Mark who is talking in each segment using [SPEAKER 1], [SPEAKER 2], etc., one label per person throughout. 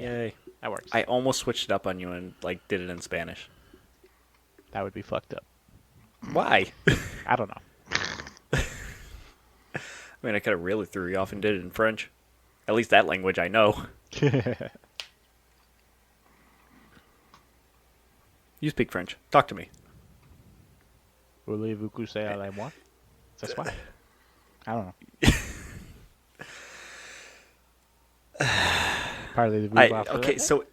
[SPEAKER 1] Yay.
[SPEAKER 2] That works.
[SPEAKER 1] I almost switched it up on you and like did it in Spanish.
[SPEAKER 2] That would be fucked up.
[SPEAKER 1] Why?
[SPEAKER 2] I don't know.
[SPEAKER 1] I mean, I could have really threw you off and did it in French. At least that language I know. You speak French. Talk to me.
[SPEAKER 2] Voulez-vous coucher à la moi? C'est quoi? I don't know.
[SPEAKER 1] Okay, so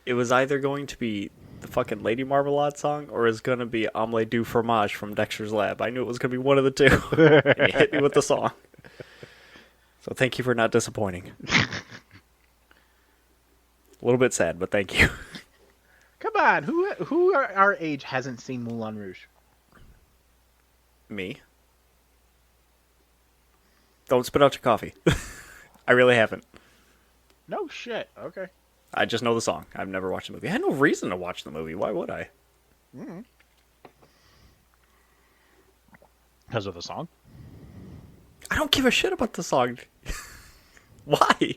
[SPEAKER 1] it was either going to be the fucking Lady Marmalade song or it's going to be Omelette du Fromage from Dexter's Lab. I knew it was going to be one of the two. And you hit me with the song. So thank you for not disappointing. A little bit sad, but thank you.
[SPEAKER 2] Come on, who our age hasn't seen Moulin Rouge?
[SPEAKER 1] Me. Don't spit out your coffee. I really haven't.
[SPEAKER 2] No shit. Okay.
[SPEAKER 1] I just know the song. I've never watched the movie. I had no reason to watch the movie. Why would I?
[SPEAKER 2] Because of the song?
[SPEAKER 1] I don't give a shit about the song. Why?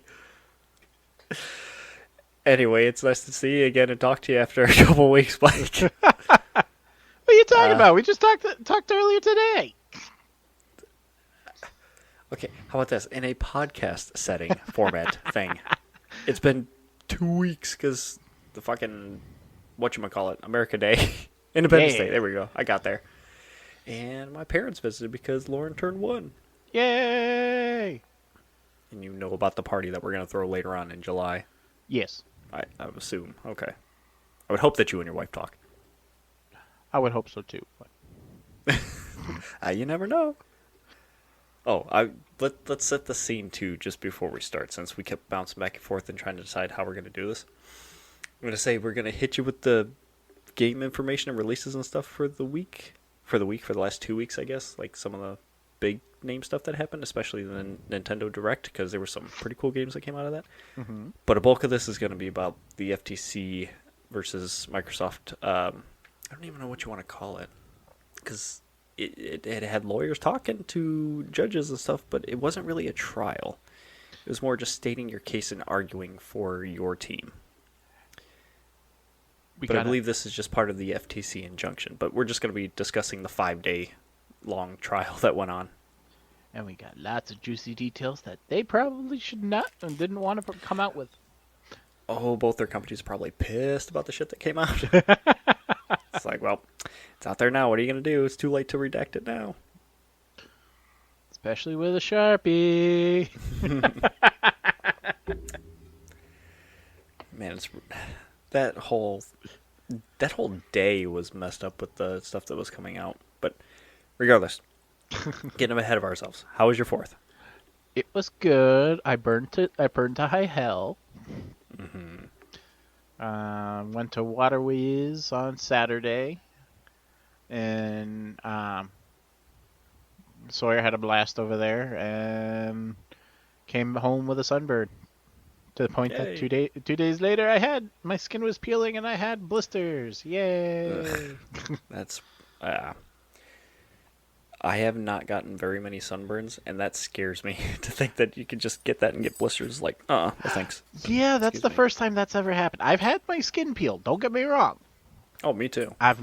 [SPEAKER 1] Anyway, it's nice to see you again and talk to you after a couple weeks, Blake.
[SPEAKER 2] What are you talking about? We just talked earlier today.
[SPEAKER 1] Okay, how about this? In a podcast setting format thing. It's been 2 weeks because the fucking, whatchamacallit, America Day. Independence Day, there we go. I got there. And my parents visited because Lauren turned 1.
[SPEAKER 2] Yay!
[SPEAKER 1] And you know about the party that we're going to throw later on in July.
[SPEAKER 2] Yes.
[SPEAKER 1] I would assume. Okay. I would hope that you and your wife talk.
[SPEAKER 2] I would hope so too. But...
[SPEAKER 1] You never know. Oh, let's set the scene too just before we start, since we kept bouncing back and forth and trying to decide how we're going to do this. I'm going to say we're going to hit you with the game information and releases and stuff for the last 2 weeks, I guess. Like some of the big name stuff that happened, especially the Nintendo Direct, because there were some pretty cool games that came out of that. Mm-hmm. But a bulk of this is going to be about the FTC versus Microsoft. I don't even know what you want to call it, because it had lawyers talking to judges and stuff, but it wasn't really a trial. It was more just stating your case and arguing for your team. I believe this is just part of the FTC injunction, but we're just going to be discussing the 5-day long trial that went on.
[SPEAKER 2] And we got lots of juicy details that they probably should not and didn't want to come out with.
[SPEAKER 1] Oh, both their companies are probably pissed about the shit that came out. It's like, well, it's out there now. What are you going to do? It's too late to redact it now.
[SPEAKER 2] Especially with a Sharpie.
[SPEAKER 1] Man, that whole day was messed up with the stuff that was coming out. But regardless, getting ahead of ourselves. How was your 4th?
[SPEAKER 2] It was good. I burned to high hell.
[SPEAKER 1] Mm-hmm.
[SPEAKER 2] Went to Waterways on Saturday, and Sawyer had a blast over there, and came home with a sunburn. To the point that 2 days later, my skin was peeling and I had blisters. Yay!
[SPEAKER 1] That's I have not gotten very many sunburns, and that scares me to think that you could just get that and get blisters. Like, well, thanks.
[SPEAKER 2] Yeah, that's the first time that's ever happened. I've had my skin peeled. Don't get me wrong.
[SPEAKER 1] Oh, me too.
[SPEAKER 2] I've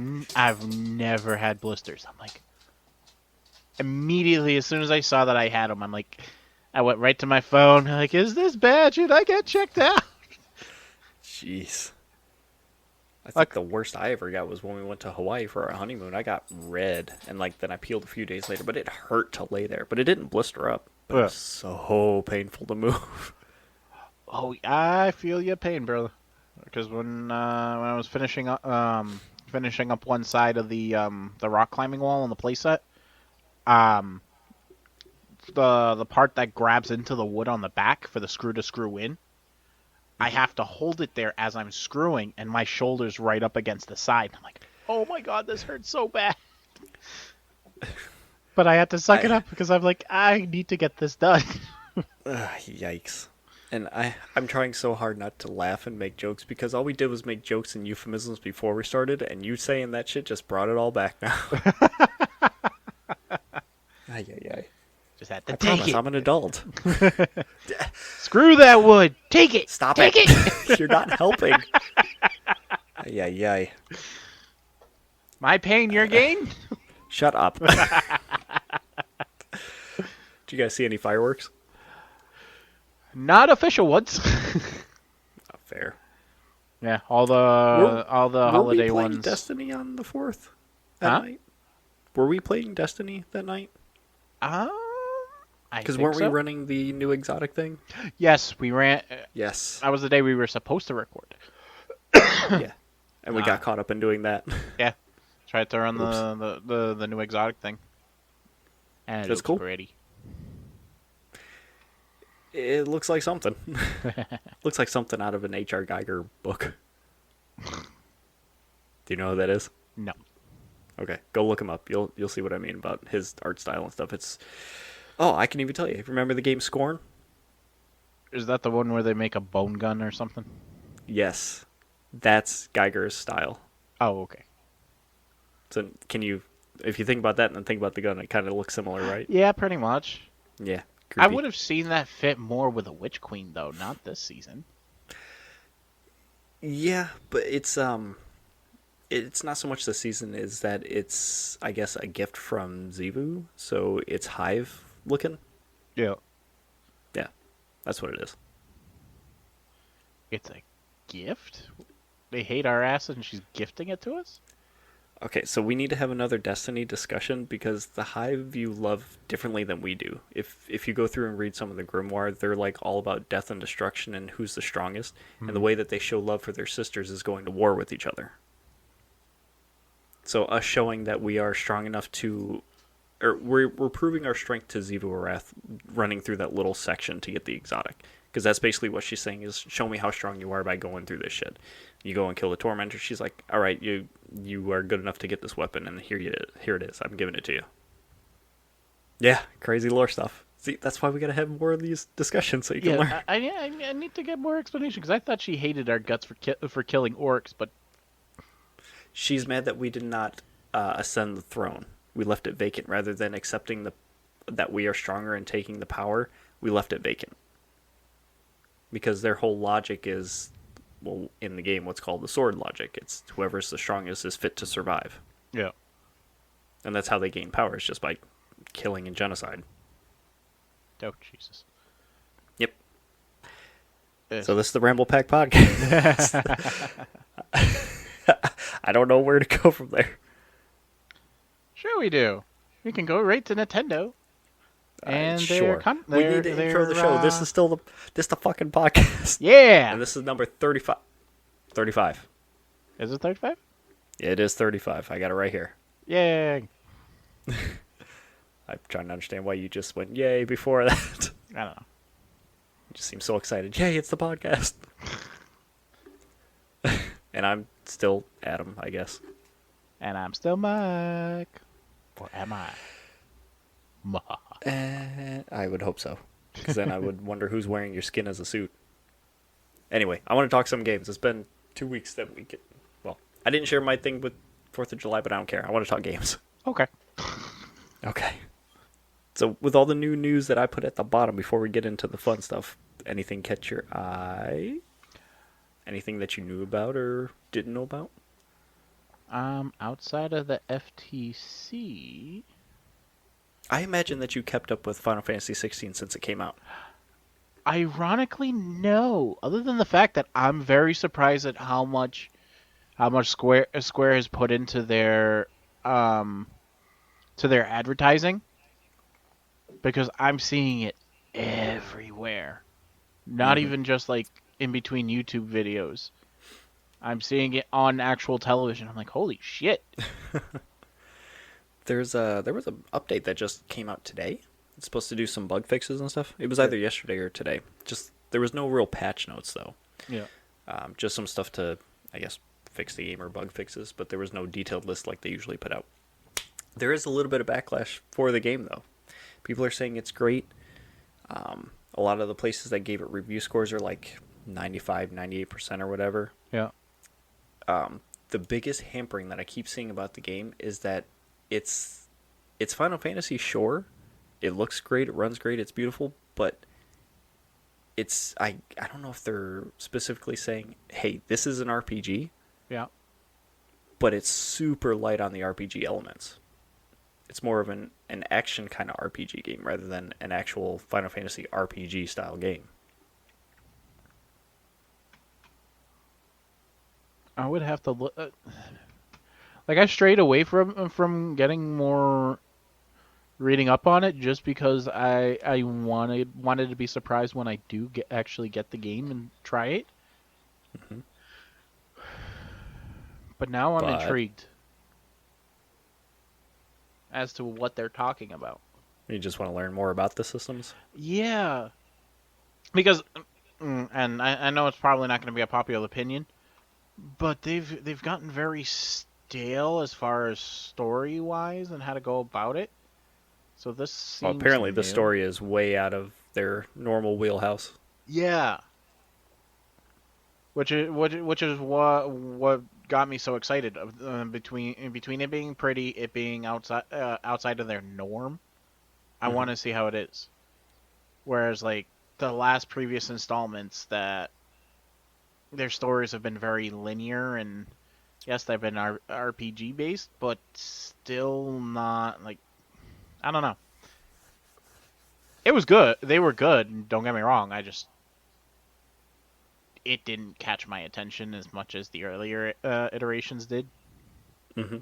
[SPEAKER 2] never had blisters. I'm like, immediately as soon as I saw that I had them, I'm like, I went right to my phone. Like, is this bad? Should I get checked out?
[SPEAKER 1] Jeez. I think the worst I ever got was when we went to Hawaii for our honeymoon. I got red, and then I peeled a few days later, but it hurt to lay there. But it didn't blister up. But it was so painful to move.
[SPEAKER 2] Oh, I feel your pain, brother. Because when I was finishing up one side of the rock climbing wall on the playset, the part that grabs into the wood on the back for the screw to screw in, I have to hold it there as I'm screwing, and my shoulder's right up against the side. I'm like, oh my god, this hurts so bad. But I had to suck it up because I'm like, I need to get this done.
[SPEAKER 1] Yikes. And I'm trying so hard not to laugh and make jokes, because all we did was make jokes and euphemisms before we started, and you saying that shit just brought it all back now. Ay.
[SPEAKER 2] Just had to
[SPEAKER 1] I
[SPEAKER 2] take
[SPEAKER 1] promise
[SPEAKER 2] it.
[SPEAKER 1] I'm an adult.
[SPEAKER 2] Screw that wood. Take it.
[SPEAKER 1] Stop
[SPEAKER 2] Take
[SPEAKER 1] it. You're not helping. Yay.
[SPEAKER 2] My pain, your gain?
[SPEAKER 1] Shut up. Did you guys see any fireworks?
[SPEAKER 2] Not official ones.
[SPEAKER 1] Not fair.
[SPEAKER 2] Yeah, all the
[SPEAKER 1] Were
[SPEAKER 2] holiday
[SPEAKER 1] we playing
[SPEAKER 2] ones.
[SPEAKER 1] Destiny on the 4th that night? Were we playing Destiny that night?
[SPEAKER 2] I
[SPEAKER 1] Because
[SPEAKER 2] think
[SPEAKER 1] weren't
[SPEAKER 2] so.
[SPEAKER 1] we running the new exotic thing?
[SPEAKER 2] Yes, we ran.
[SPEAKER 1] Yes.
[SPEAKER 2] That was the day we were supposed to record.
[SPEAKER 1] Yeah. And we got caught up in doing that.
[SPEAKER 2] Yeah, tried to run the new exotic thing, and it
[SPEAKER 1] That's
[SPEAKER 2] looks
[SPEAKER 1] cool.
[SPEAKER 2] pretty.
[SPEAKER 1] It looks like something. Looks like something out of an H.R. Geiger book. Do you know who that is?
[SPEAKER 2] No.
[SPEAKER 1] Okay, go look him up. You'll see what I mean about his art style and stuff. I can even tell you. Remember the game Scorn?
[SPEAKER 2] Is that the one where they make a bone gun or something?
[SPEAKER 1] Yes, that's Geiger's style.
[SPEAKER 2] Oh, okay.
[SPEAKER 1] So if you think about that and then think about the gun, it kind of looks similar, right?
[SPEAKER 2] Yeah, pretty much.
[SPEAKER 1] Yeah.
[SPEAKER 2] I
[SPEAKER 1] Creepy.
[SPEAKER 2] would have seen that fit more with a Witch Queen, though, not this season.
[SPEAKER 1] Yeah, but it's not so much the season is that it's, I guess, a gift from Zevu, so it's hive looking.
[SPEAKER 2] Yeah.
[SPEAKER 1] Yeah, that's what it is.
[SPEAKER 2] It's a gift? They hate our ass and she's gifting it to us?
[SPEAKER 1] Okay, so we need to have another Destiny discussion because the hive view love differently than we do. If you go through and read some of the grimoire, they're like all about death and destruction and who's the strongest, and the way that they show love for their sisters is going to war with each other. So us showing that we are strong enough we're proving our strength to Xivu Arath running through that little section to get the exotic. Because that's basically what she's saying is, show me how strong you are by going through this shit. You go and kill the Tormentor, she's like, alright, you are good enough to get this weapon, and here it is, I'm giving it to you. Yeah, crazy lore stuff. See, that's why we gotta have more of these discussions so you can learn.
[SPEAKER 2] I need to get more explanation, because I thought she hated our guts for killing orcs, but...
[SPEAKER 1] She's mad that we did not ascend the throne. We left it vacant. Rather than accepting that we are stronger and taking the power, we left it vacant. Because their whole logic is, well, in the game, what's called the sword logic. It's whoever's the strongest is fit to survive.
[SPEAKER 2] Yeah.
[SPEAKER 1] And that's how they gain power, is just by killing and genocide.
[SPEAKER 2] Oh, Jesus.
[SPEAKER 1] Yep. So this is the Ramblepack podcast. I don't know where to go from there.
[SPEAKER 2] Sure we do. We can go right to Nintendo. And
[SPEAKER 1] sure. We need to intro the show. This is still the fucking podcast.
[SPEAKER 2] Yeah.
[SPEAKER 1] And this is number 35. 35.
[SPEAKER 2] Is it 35?
[SPEAKER 1] It is 35. I got it right here.
[SPEAKER 2] Yay.
[SPEAKER 1] I'm trying to understand why you just went yay before that.
[SPEAKER 2] I don't know.
[SPEAKER 1] You just seem so excited. Yay, it's the podcast. And I'm still Adam, I guess.
[SPEAKER 2] And I'm still Mike. Or am I?
[SPEAKER 1] I would hope so. Because then I would wonder who's wearing your skin as a suit. Anyway, I want to talk some games. It's been 2 weeks that we get... Well, I didn't share my thing with 4th of July, but I don't care. I want to talk games.
[SPEAKER 2] Okay.
[SPEAKER 1] Okay. So, with all the new news that I put at the bottom before we get into the fun stuff, anything catch your eye? Anything that you knew about or didn't know about?
[SPEAKER 2] Outside of the FTC...
[SPEAKER 1] I imagine that you kept up with Final Fantasy 16 since it came out.
[SPEAKER 2] Ironically, no. Other than the fact that I'm very surprised at how much Square has put into their advertising, because I'm seeing it everywhere. Not even just like in between YouTube videos. I'm seeing it on actual television. I'm like, holy shit. There
[SPEAKER 1] was an update that just came out today. It's supposed to do some bug fixes and stuff. It was either yesterday or today. There was no real patch notes though.
[SPEAKER 2] Yeah.
[SPEAKER 1] Just some stuff to, I guess, fix the game or bug fixes, but there was no detailed list like they usually put out. There is a little bit of backlash for the game though. People are saying it's great. A lot of the places that gave it review scores are like 95, 98% or whatever.
[SPEAKER 2] Yeah.
[SPEAKER 1] The biggest hampering that I keep seeing about the game is that it's Final Fantasy, sure, it looks great, it runs great, it's beautiful, but I don't know if they're specifically saying, hey, this is an RPG,
[SPEAKER 2] Yeah.
[SPEAKER 1] but it's super light on the RPG elements. It's more of an action kind of RPG game rather than an actual Final Fantasy RPG style game.
[SPEAKER 2] I would have to look. Like I strayed away from getting more reading up on it just because I wanted to be surprised when I do actually get the game and try it.
[SPEAKER 1] Mm-hmm.
[SPEAKER 2] But now I'm
[SPEAKER 1] But
[SPEAKER 2] intrigued as to what they're talking about.
[SPEAKER 1] you just want to learn more about the systems?
[SPEAKER 2] Yeah, because and I know it's probably not going to be a popular opinion, but they've gotten very stale as far as story wise and how to go about it. So this
[SPEAKER 1] Well,
[SPEAKER 2] seems
[SPEAKER 1] apparently
[SPEAKER 2] new.
[SPEAKER 1] the story is way out of their normal wheelhouse.
[SPEAKER 2] Yeah. Which is what got me so excited between it being pretty, it being outside of their norm. I want to see how it is. Whereas like the last previous installments, that their stories have been very linear, and yes, they've been RPG based, but still not like, I don't know. It was good. They were good. Don't get me wrong. It didn't catch my attention as much as the earlier iterations did.
[SPEAKER 1] Mm-hmm.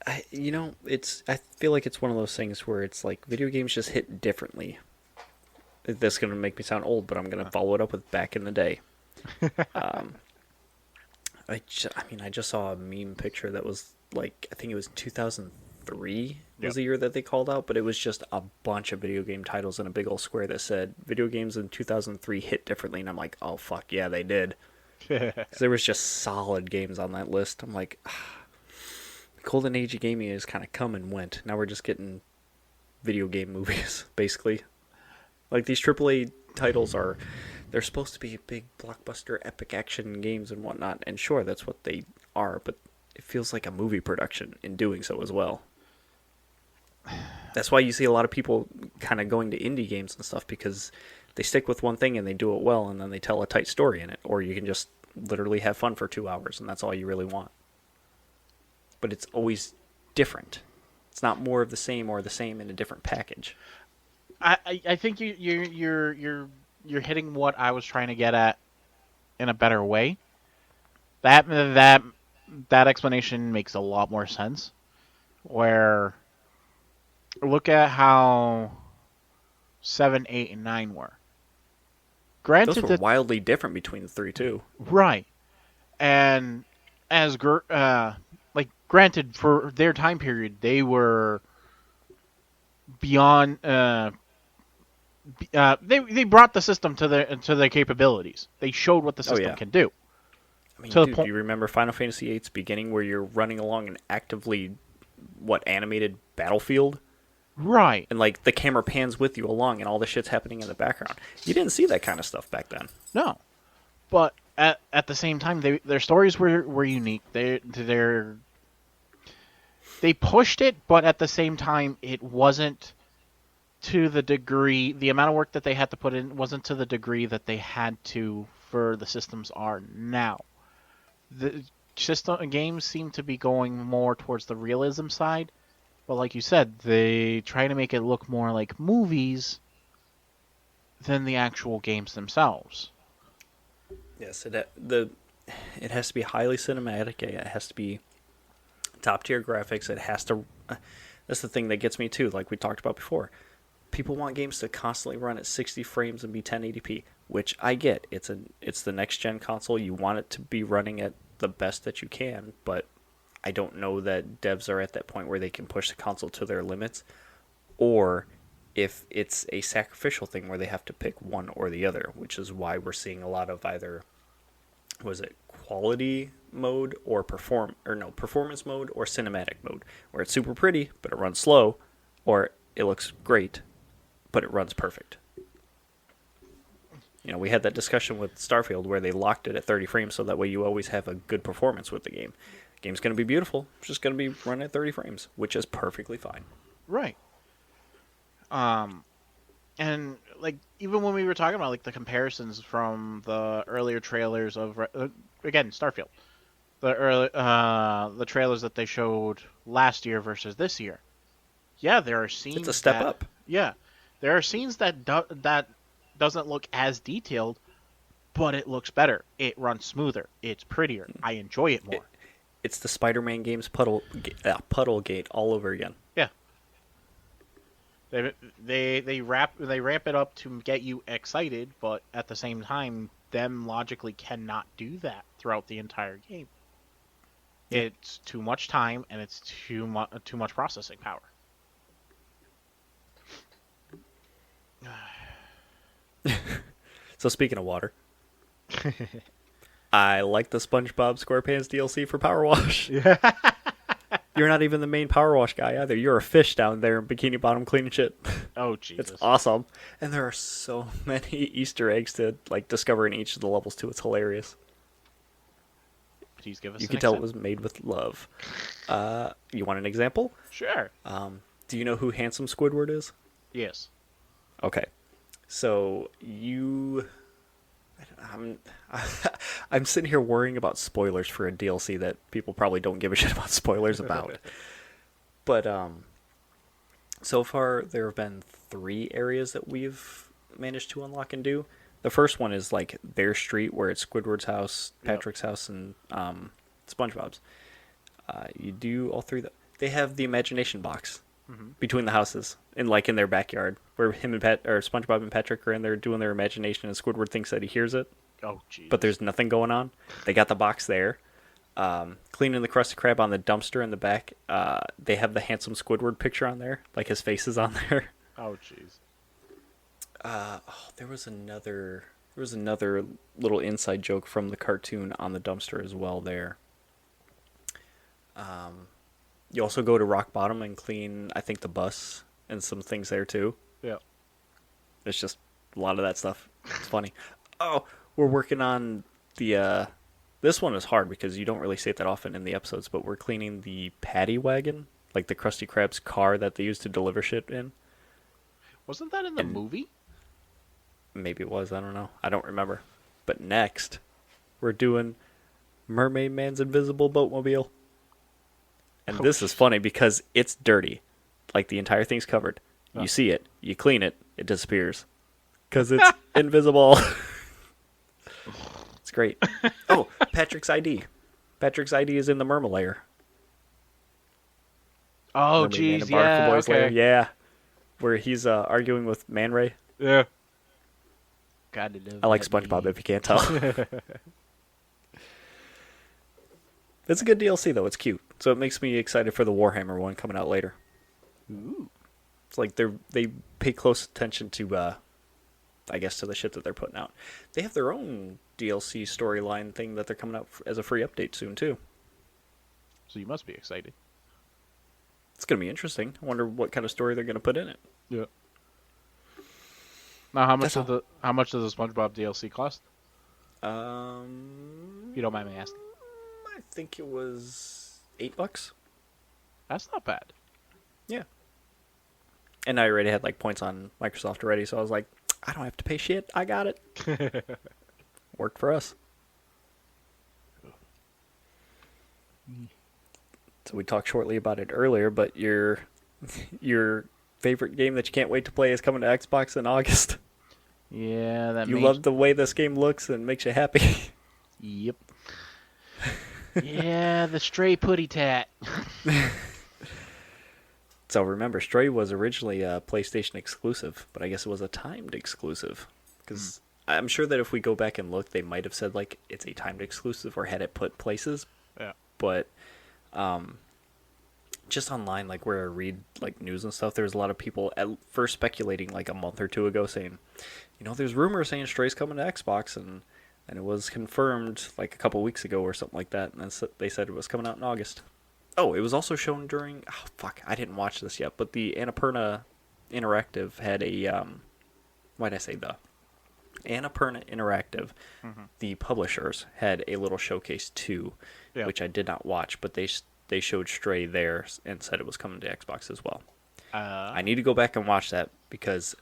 [SPEAKER 1] I feel like it's one of those things where it's like video games just hit differently. That's going to make me sound old, but I'm going to follow it up with back in the day. I just saw a meme picture that was like, I think it was 2003 was the year that they called out, but it was just a bunch of video game titles in a big old square that said video games in 2003 hit differently, and I'm like, oh fuck yeah, they did. 'Cause there was just solid games on that list. I'm like, the golden age of gaming has kind of come and went. Now we're just getting video game movies, basically. Like these AAA titles they're supposed to be big blockbuster epic action games and whatnot, and sure, that's what they are, but it feels like a movie production in doing so as well. That's why you see a lot of people kind of going to indie games and stuff, because they stick with one thing and they do it well, and then they tell a tight story in it, or you can just literally have fun for 2 hours, and that's all you really want. But it's always different. It's not more of the same or the same in a different package.
[SPEAKER 2] I think you're hitting what I was trying to get at in a better way. That explanation makes a lot more sense. Where look at how 7, 8, and 9 were. Granted,
[SPEAKER 1] those were wildly different between the three too.
[SPEAKER 2] Right, and as granted for their time period, they were beyond. They brought the system to their capabilities. They showed what the system can do.
[SPEAKER 1] I mean, dude, do you remember Final Fantasy VIII's beginning where you're running along an actively, animated battlefield?
[SPEAKER 2] Right.
[SPEAKER 1] And, like, the camera pans with you along and all the shit's happening in the background. You didn't see that kind of stuff back then.
[SPEAKER 2] No. But at the same time, their stories were unique. They pushed it, but at the same time, it wasn't to the degree, the amount of work that they had to put in wasn't to the degree that they had to for the systems are now. The system games seem to be going more towards the realism side, but like you said, they try to make it look more like movies than the actual games themselves.
[SPEAKER 1] Yes, it has to be highly cinematic. It has to be top tier graphics. It has to. That's the thing that gets me too. Like we talked about before, people want games to constantly run at 60 frames and be 1080p, which I get. It's the next gen console. You want it to be running at the best that you can, but I don't know that devs are at that point where they can push the console to their limits, or if it's a sacrificial thing where they have to pick one or the other, which is why we're seeing a lot of either, quality mode or performance mode or cinematic mode, where it's super pretty but it runs slow, or it looks great but it runs perfect. We had that discussion with Starfield where they locked it at 30 frames so that way you always have a good performance with the game. The game's going to be beautiful, it's just going to be running at 30 frames, which is perfectly fine.
[SPEAKER 2] Right. Um, and like even when we were talking about like the comparisons from the earlier trailers of again Starfield, the trailers that they showed last year versus this year. Yeah, there are
[SPEAKER 1] It's a
[SPEAKER 2] scenes
[SPEAKER 1] step
[SPEAKER 2] that
[SPEAKER 1] up.
[SPEAKER 2] yeah, there are scenes that doesn't look as detailed, but it looks better. It runs smoother. It's prettier. I enjoy it
[SPEAKER 1] It,
[SPEAKER 2] more.
[SPEAKER 1] it's the Spider-Man games puddle gate all over again.
[SPEAKER 2] Yeah. They ramp it up to get you excited, but at the same time, them logically cannot do that throughout the entire game.
[SPEAKER 1] Yeah.
[SPEAKER 2] It's too much time and it's too much processing power.
[SPEAKER 1] So speaking of water, I like the SpongeBob SquarePants DLC for Power Wash.
[SPEAKER 2] Yeah.
[SPEAKER 1] You're not even the main Power Wash guy either. You're a fish down there in Bikini Bottom cleaning shit.
[SPEAKER 2] Oh Jesus.
[SPEAKER 1] It's awesome. And there are so many Easter eggs to like discover in each of the levels too. It's hilarious.
[SPEAKER 2] Please give us.
[SPEAKER 1] You
[SPEAKER 2] an
[SPEAKER 1] can tell it
[SPEAKER 2] example.
[SPEAKER 1] was made with love. You want an example?
[SPEAKER 2] Sure.
[SPEAKER 1] Do you know who Handsome Squidward is?
[SPEAKER 2] Yes.
[SPEAKER 1] Okay. So I'm I'm sitting here worrying about spoilers for a DLC that people probably don't give a shit about spoilers about. But so far there have been 3 areas that we've managed to unlock and do. The first one is like their street where it's Squidward's house, Patrick's house, and SpongeBob's. You do all 3. They have the imagination box between the houses and like in their backyard where him and SpongeBob and Patrick are in there doing their imagination, and Squidward thinks that he hears it,
[SPEAKER 2] Oh Jesus.
[SPEAKER 1] but there's nothing going on. They got the box there. Cleaning the Krusty Krab on the dumpster in the back. They have the handsome Squidward picture on there, like his face is on there.
[SPEAKER 2] Oh jeez.
[SPEAKER 1] There was another little inside joke from the cartoon on the dumpster as well there. You also go to Rock Bottom and clean, I think, the bus and some things there too.
[SPEAKER 2] Yeah.
[SPEAKER 1] It's just a lot of that stuff. It's funny. Oh, we're working on the this one is hard because you don't really see it that often in the episodes, but we're cleaning the paddy wagon, like the Krusty Krab's car that they used to deliver shit in.
[SPEAKER 2] Wasn't that in the
[SPEAKER 1] And-
[SPEAKER 2] movie?
[SPEAKER 1] Maybe it was, I don't know. I don't remember. But next, we're doing Mermaid Man's invisible boatmobile. And this is funny because it's dirty. Like the entire thing's covered.
[SPEAKER 2] Oh.
[SPEAKER 1] You see it, you clean it, it disappears. Because it's invisible. It's great. Oh, Patrick's ID. Patrick's ID is in the Merma layer.
[SPEAKER 2] Oh
[SPEAKER 1] Mermaid Man
[SPEAKER 2] jeez.
[SPEAKER 1] and Barnacle
[SPEAKER 2] Yeah.
[SPEAKER 1] Boy's
[SPEAKER 2] Okay.
[SPEAKER 1] layer. Yeah. Where he's arguing with Man Ray.
[SPEAKER 2] Yeah. Gotta love
[SPEAKER 1] I like
[SPEAKER 2] that
[SPEAKER 1] SpongeBob
[SPEAKER 2] movie.
[SPEAKER 1] if you can't tell. It's a good DLC though. It's cute, so it makes me excited for the Warhammer one coming out later.
[SPEAKER 2] Ooh.
[SPEAKER 1] It's like they pay close attention to, I guess, to the shit that they're putting out. They have their own DLC storyline thing that they're coming out as a free update soon too.
[SPEAKER 2] So you must be excited.
[SPEAKER 1] It's gonna be interesting. I wonder what kind of story they're gonna put in it.
[SPEAKER 2] Yeah. Now, how much
[SPEAKER 1] That's
[SPEAKER 2] does the SpongeBob DLC cost? If you don't mind me asking.
[SPEAKER 1] I think it was $8.
[SPEAKER 2] That's not bad.
[SPEAKER 1] Yeah. And I already had like points on Microsoft already, so I was like, I don't have to pay shit. I got it. Worked for us. So we talked shortly about it earlier, but your favorite game that you can't wait to play is coming to Xbox in August.
[SPEAKER 2] Yeah, that
[SPEAKER 1] You love the way this game looks and makes you happy.
[SPEAKER 2] Yep. Yeah, the stray putty tat.
[SPEAKER 1] So remember, Stray was originally a PlayStation exclusive, but I guess it was a timed exclusive. Because I'm sure that if we go back and look, they might have said like it's a timed exclusive or had it put places.
[SPEAKER 2] Yeah.
[SPEAKER 1] But just online, like where I read like news and stuff, there's a lot of people at first speculating like a month or two ago saying, you know, there's rumors saying Stray's coming to Xbox, and it was confirmed like a couple weeks ago or something like that, and then they said it was coming out in August. Oh, it was also shown during, I didn't watch this yet, but the Annapurna Interactive had a, why'd I say the? Annapurna Interactive, the publishers, had a little showcase too, which I did not watch, but they showed Stray there and said it was coming to Xbox as well. I need to go back and watch that because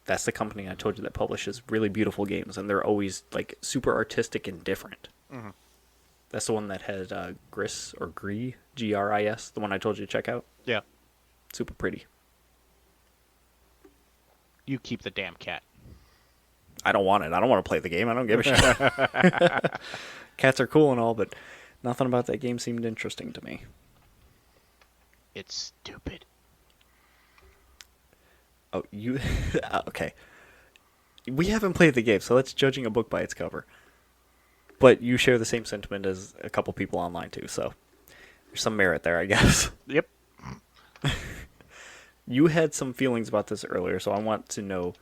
[SPEAKER 1] that's the company I told you that publishes really beautiful games, and they're always like super artistic and different.
[SPEAKER 2] Mhm.
[SPEAKER 1] That's the one that had Gris or Gris, Gris, the one I told you to check out.
[SPEAKER 2] Yeah.
[SPEAKER 1] Super pretty.
[SPEAKER 2] You keep the damn cat.
[SPEAKER 1] I don't want it. I don't want to play the game. I don't give a shit. Cats are cool and all, but nothing about that game seemed interesting to me.
[SPEAKER 2] It's stupid.
[SPEAKER 1] Oh, you... okay. We haven't played the game, so let's judging a book by its cover. But you share the same sentiment as a couple people online, too, so there's some merit there, I guess.
[SPEAKER 2] Yep.
[SPEAKER 1] You had some feelings about this earlier, so I want to know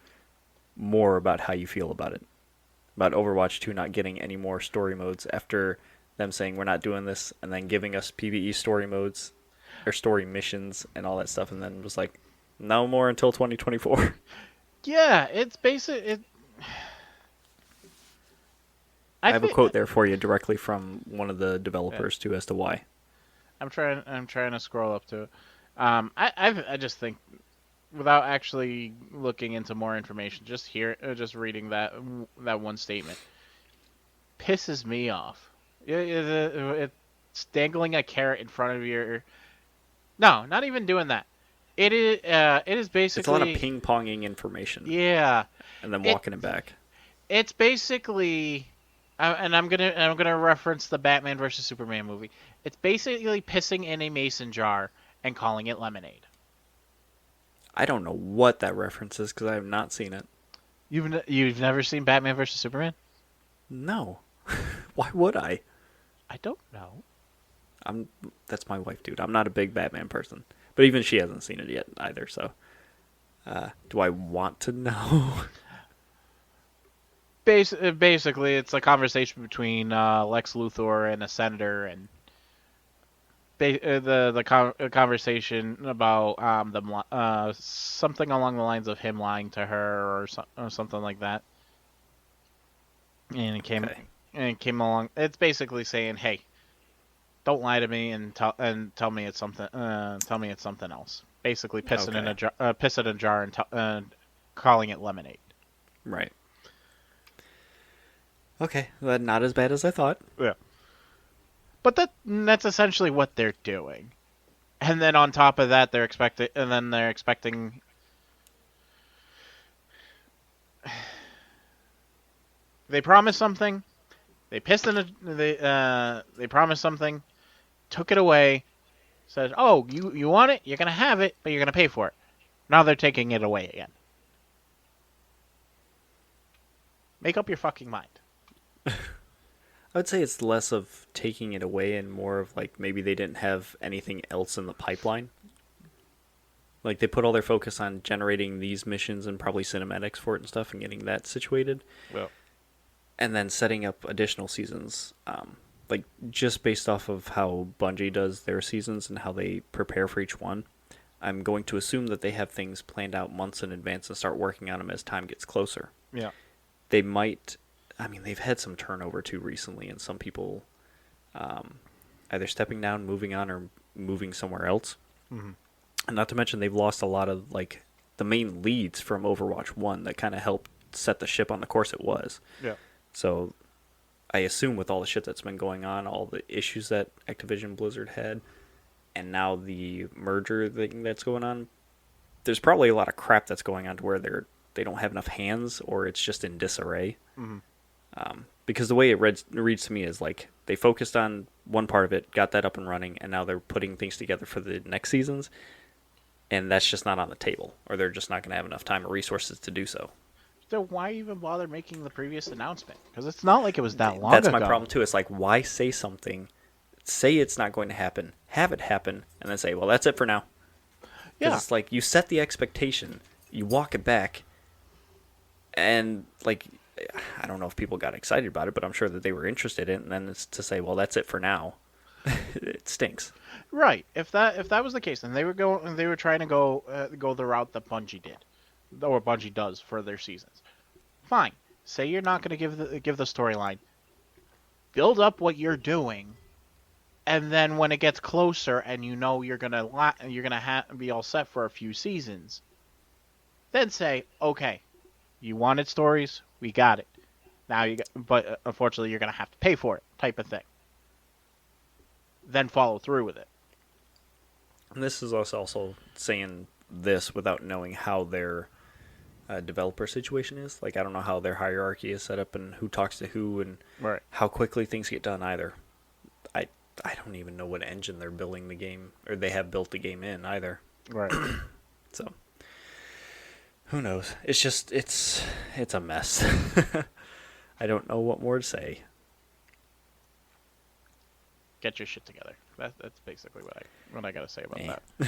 [SPEAKER 1] more about how you feel about it. About Overwatch 2 not getting any more story modes after them saying we're not doing this, and then giving us PvE story modes, or story missions, and all that stuff, and then was like, no more until 2024.
[SPEAKER 2] Yeah, it's basic.
[SPEAKER 1] I have a quote there for you directly from one of the developers, too, as to why.
[SPEAKER 2] I'm trying to scroll up to it. I just think, without actually looking into more information, just reading that one statement pisses me off. It's dangling a carrot in front of your. No, not even doing that. It is basically.
[SPEAKER 1] It's a lot of ping-ponging information.
[SPEAKER 2] Yeah.
[SPEAKER 1] And then walking it back.
[SPEAKER 2] It's basically, and I'm gonna reference the Batman versus Superman movie. It's basically pissing in a mason jar and calling it lemonade.
[SPEAKER 1] I don't know what that reference is because I have not seen it.
[SPEAKER 2] You've never seen Batman versus Superman?
[SPEAKER 1] No. Why would I?
[SPEAKER 2] I don't know.
[SPEAKER 1] That's my wife, dude. I'm not a big Batman person. But even she hasn't seen it yet either, so... do I want to know?
[SPEAKER 2] Basically, it's a conversation between Lex Luthor and a senator, and the conversation about something along the lines of him lying to her or something like that. And it came along. It's basically saying, "Hey, don't lie to me and tell me it's something. Tell me it's something else." Basically, piss it in a jar and calling it lemonade.
[SPEAKER 1] Right. Okay, well, not as bad as I thought.
[SPEAKER 2] Yeah. But that's essentially what they're doing. And then on top of that, they're expecting they promised something, they promised something, took it away, said, "Oh, you want it? You're going to have it, but you're going to pay for it." Now they're taking it away again. Make up your fucking mind.
[SPEAKER 1] I would say it's less of taking it away and more of like maybe they didn't have anything else in the pipeline. Like they put all their focus on generating these missions and probably cinematics for it and stuff and getting that situated.
[SPEAKER 2] Well,
[SPEAKER 1] and then setting up additional seasons. Like just based off of how Bungie does their seasons and how they prepare for each one, I'm going to assume that they have things planned out months in advance and start working on them as time gets closer.
[SPEAKER 2] Yeah.
[SPEAKER 1] They might... I mean, they've had some turnover too recently, and some people either stepping down, moving on, or moving somewhere else.
[SPEAKER 2] Mm-hmm.
[SPEAKER 1] And not to mention, they've lost a lot of like the main leads from Overwatch 1 that kind of helped set the ship on the course it was.
[SPEAKER 2] Yeah.
[SPEAKER 1] So I assume with all the shit that's been going on, all the issues that Activision Blizzard had, and now the merger thing that's going on, there's probably a lot of crap that's going on to where they don't have enough hands, or it's just in disarray.
[SPEAKER 2] Mm-hmm.
[SPEAKER 1] Because the way it reads to me is like they focused on one part of it, got that up and running, and now they're putting things together for the next seasons, and that's just not on the table, or they're just not going to have enough time or resources to do so.
[SPEAKER 2] So why even bother making the previous announcement? Because it's not like it was that long
[SPEAKER 1] That's
[SPEAKER 2] ago.
[SPEAKER 1] my problem too. It's like, why say something, say it's not going to happen, have it happen, and then say, well, that's it for now. Yeah. It's like you set the expectation, you walk it back, and like... I don't know if people got excited about it, but I'm sure that they were interested in it, and then it's to say, well, that's it for now. It stinks.
[SPEAKER 2] Right. If that was the case, then they were trying to go the route that Bungie did, or Bungie does for their seasons. Fine. Say you're not going to give the storyline. Build up what you're doing, And then when it gets closer, and you know you're gonna be all set for a few seasons, then say, okay, you wanted stories, we got it. Now but unfortunately you're gonna have to pay for it, type of thing. Then follow through with it.
[SPEAKER 1] And this is us also saying this without knowing how their developer situation is. Like, I don't know how their hierarchy is set up and who talks to who and
[SPEAKER 2] Right.
[SPEAKER 1] how quickly things get done either. I I don't even know what engine they're building the game, or they have built the game in either.
[SPEAKER 2] Right.
[SPEAKER 1] So who knows? It's just it's a mess. I don't know what more to say.
[SPEAKER 2] Get your shit together. That's basically what I gotta say about
[SPEAKER 1] Man.
[SPEAKER 2] that.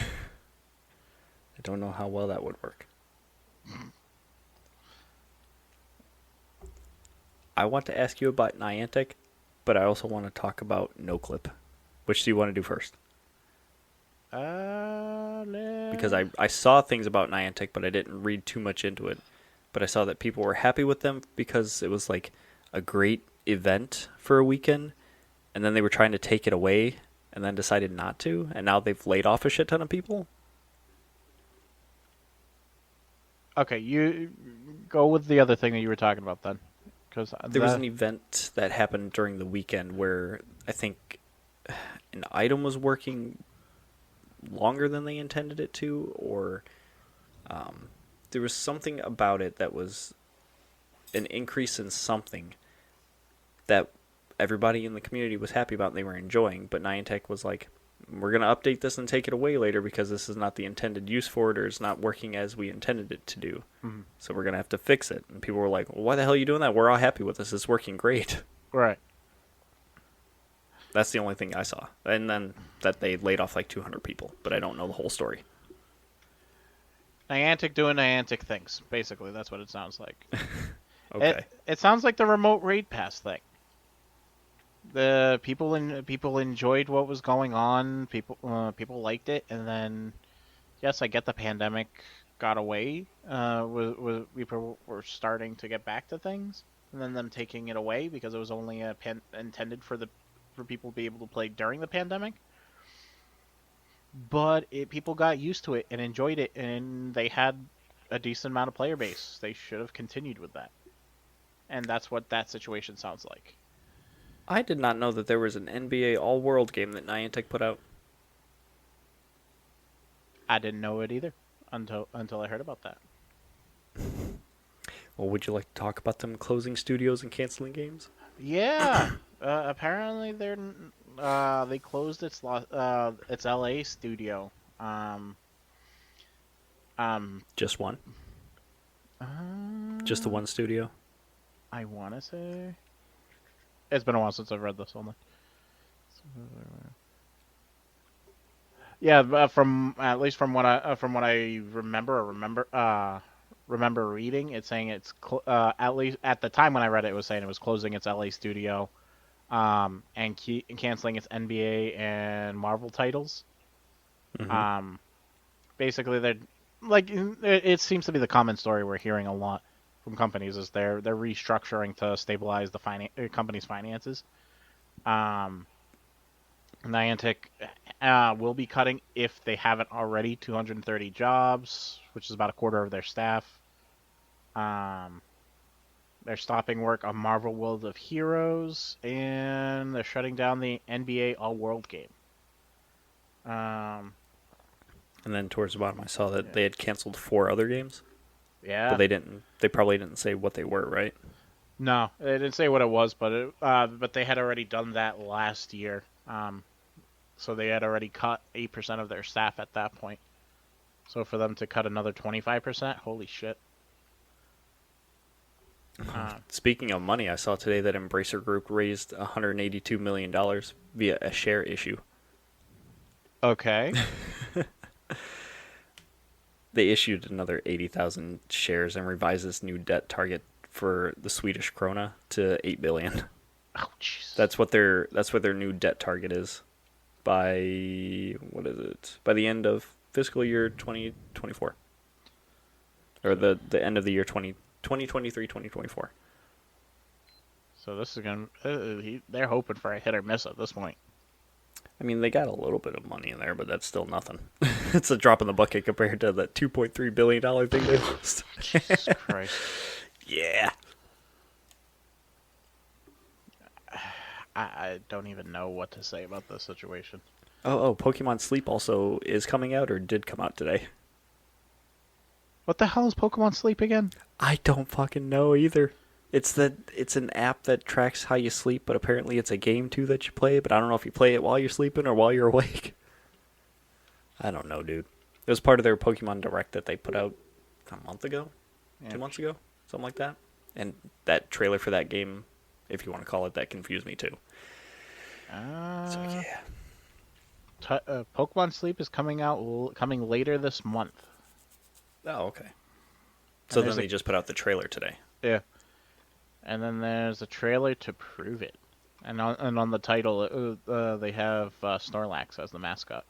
[SPEAKER 1] I don't know how well that would work. I want to ask you about Niantic, but I also want to talk about NoClip. Which do you want to do first? Because I saw things about Niantic, but I didn't read too much into it. But I saw that people were happy with them because it was like a great event for a weekend, and then they were trying to take it away and then decided not to, and now they've laid off a shit ton of people.
[SPEAKER 2] Okay, you go with the other thing that you were talking about then, because
[SPEAKER 1] There was an event that happened during the weekend where I think an item was working longer than they intended it to, or there was something about it that was an increase in something that everybody in the community was happy about and they were enjoying, but Niantic was like, we're going to update this and take it away later because this is not the intended use for it, or it's not working as we intended it to do.
[SPEAKER 2] Mhm.
[SPEAKER 1] So we're going to have to fix it. And people were like, well, why the hell are you doing that? We're all happy with this. It's working great.
[SPEAKER 2] Right.
[SPEAKER 1] That's the only thing I saw. And then that they laid off like 200 people, but I don't know the whole story.
[SPEAKER 2] Niantic doing Niantic things. Basically, that's what it sounds like.
[SPEAKER 1] Okay.
[SPEAKER 2] It sounds like the remote raid pass thing. The people enjoyed what was going on. People liked it, and then yes, I get the pandemic got away. People were starting to get back to things, and then them taking it away because it was only intended for people to be able to play during the pandemic. But people got used to it and enjoyed it, and they had a decent amount of player base. They should have continued with that, and that's what that situation sounds like.
[SPEAKER 1] I did not know that there was an NBA All-World game that Niantic put out.
[SPEAKER 2] I didn't know it either until I heard about that.
[SPEAKER 1] Well, would you like to talk about them closing studios and canceling games?
[SPEAKER 2] Yeah, apparently they closed its LA studio.
[SPEAKER 1] Just one?
[SPEAKER 2] Uh,
[SPEAKER 1] Just the one studio?
[SPEAKER 2] I want to say it's been a while since I've read this one. Yeah, from at least from what I remember reading, it's saying it's at least at the time when I read it, it was saying it was closing its LA studio, and canceling its NBA and Marvel titles.
[SPEAKER 1] Mm-hmm.
[SPEAKER 2] Basically, they're like it seems to be the common story we're hearing a lot from companies is they're restructuring to stabilize the company's finances. Niantic will be cutting, if they haven't already, 230 jobs, which is about a quarter of their staff. They're stopping work on Marvel World of Heroes, and they're shutting down the NBA All-World game.
[SPEAKER 1] And then towards the bottom, I saw that they had canceled 4 other games.
[SPEAKER 2] Yeah,
[SPEAKER 1] But they didn't. They probably didn't say what they were, right?
[SPEAKER 2] no, they didn't say what it was, but they had already done that last year. So they had already cut 8% of their staff at that point. So for them to cut another 25%, holy shit.
[SPEAKER 1] Speaking of money, I saw today that Embracer Group raised $182 million via a share issue.
[SPEAKER 2] Okay.
[SPEAKER 1] They issued another 80,000 shares and revised its new debt target for the Swedish krona to 8 billion.
[SPEAKER 2] Oh, jeez.
[SPEAKER 1] That's what their new debt target is by By the end of fiscal year 2024. Or the end of the year 2023-2024.
[SPEAKER 2] So this is gonna. They're hoping for a hit or miss at this point.
[SPEAKER 1] I mean, they got a little bit of money in there, but that's still nothing. It's a drop in the bucket compared to that $2.3 billion thing they lost.
[SPEAKER 2] Jesus Christ.
[SPEAKER 1] Yeah.
[SPEAKER 2] I don't even know what to say about this situation.
[SPEAKER 1] Oh, Pokemon Sleep also is coming out or did come out today.
[SPEAKER 2] What the hell is Pokemon Sleep again?
[SPEAKER 1] I don't fucking know either. It's an app that tracks how you sleep, but apparently it's a game too that you play, but I don't know if you play it while you're sleeping or while you're awake. I don't know, dude. It was part of their Pokemon Direct that they put out a month ago?
[SPEAKER 2] Yeah.
[SPEAKER 1] 2 months ago? Something like that. And that trailer for that game, if you want to call it that, confused me too. So yeah.
[SPEAKER 2] Pokemon Sleep is coming later this month.
[SPEAKER 1] Oh, okay. So
[SPEAKER 2] And
[SPEAKER 1] then they just put out the trailer today.
[SPEAKER 2] Yeah. And then there's a trailer to prove it. And on the title, they have Snorlax as the mascot.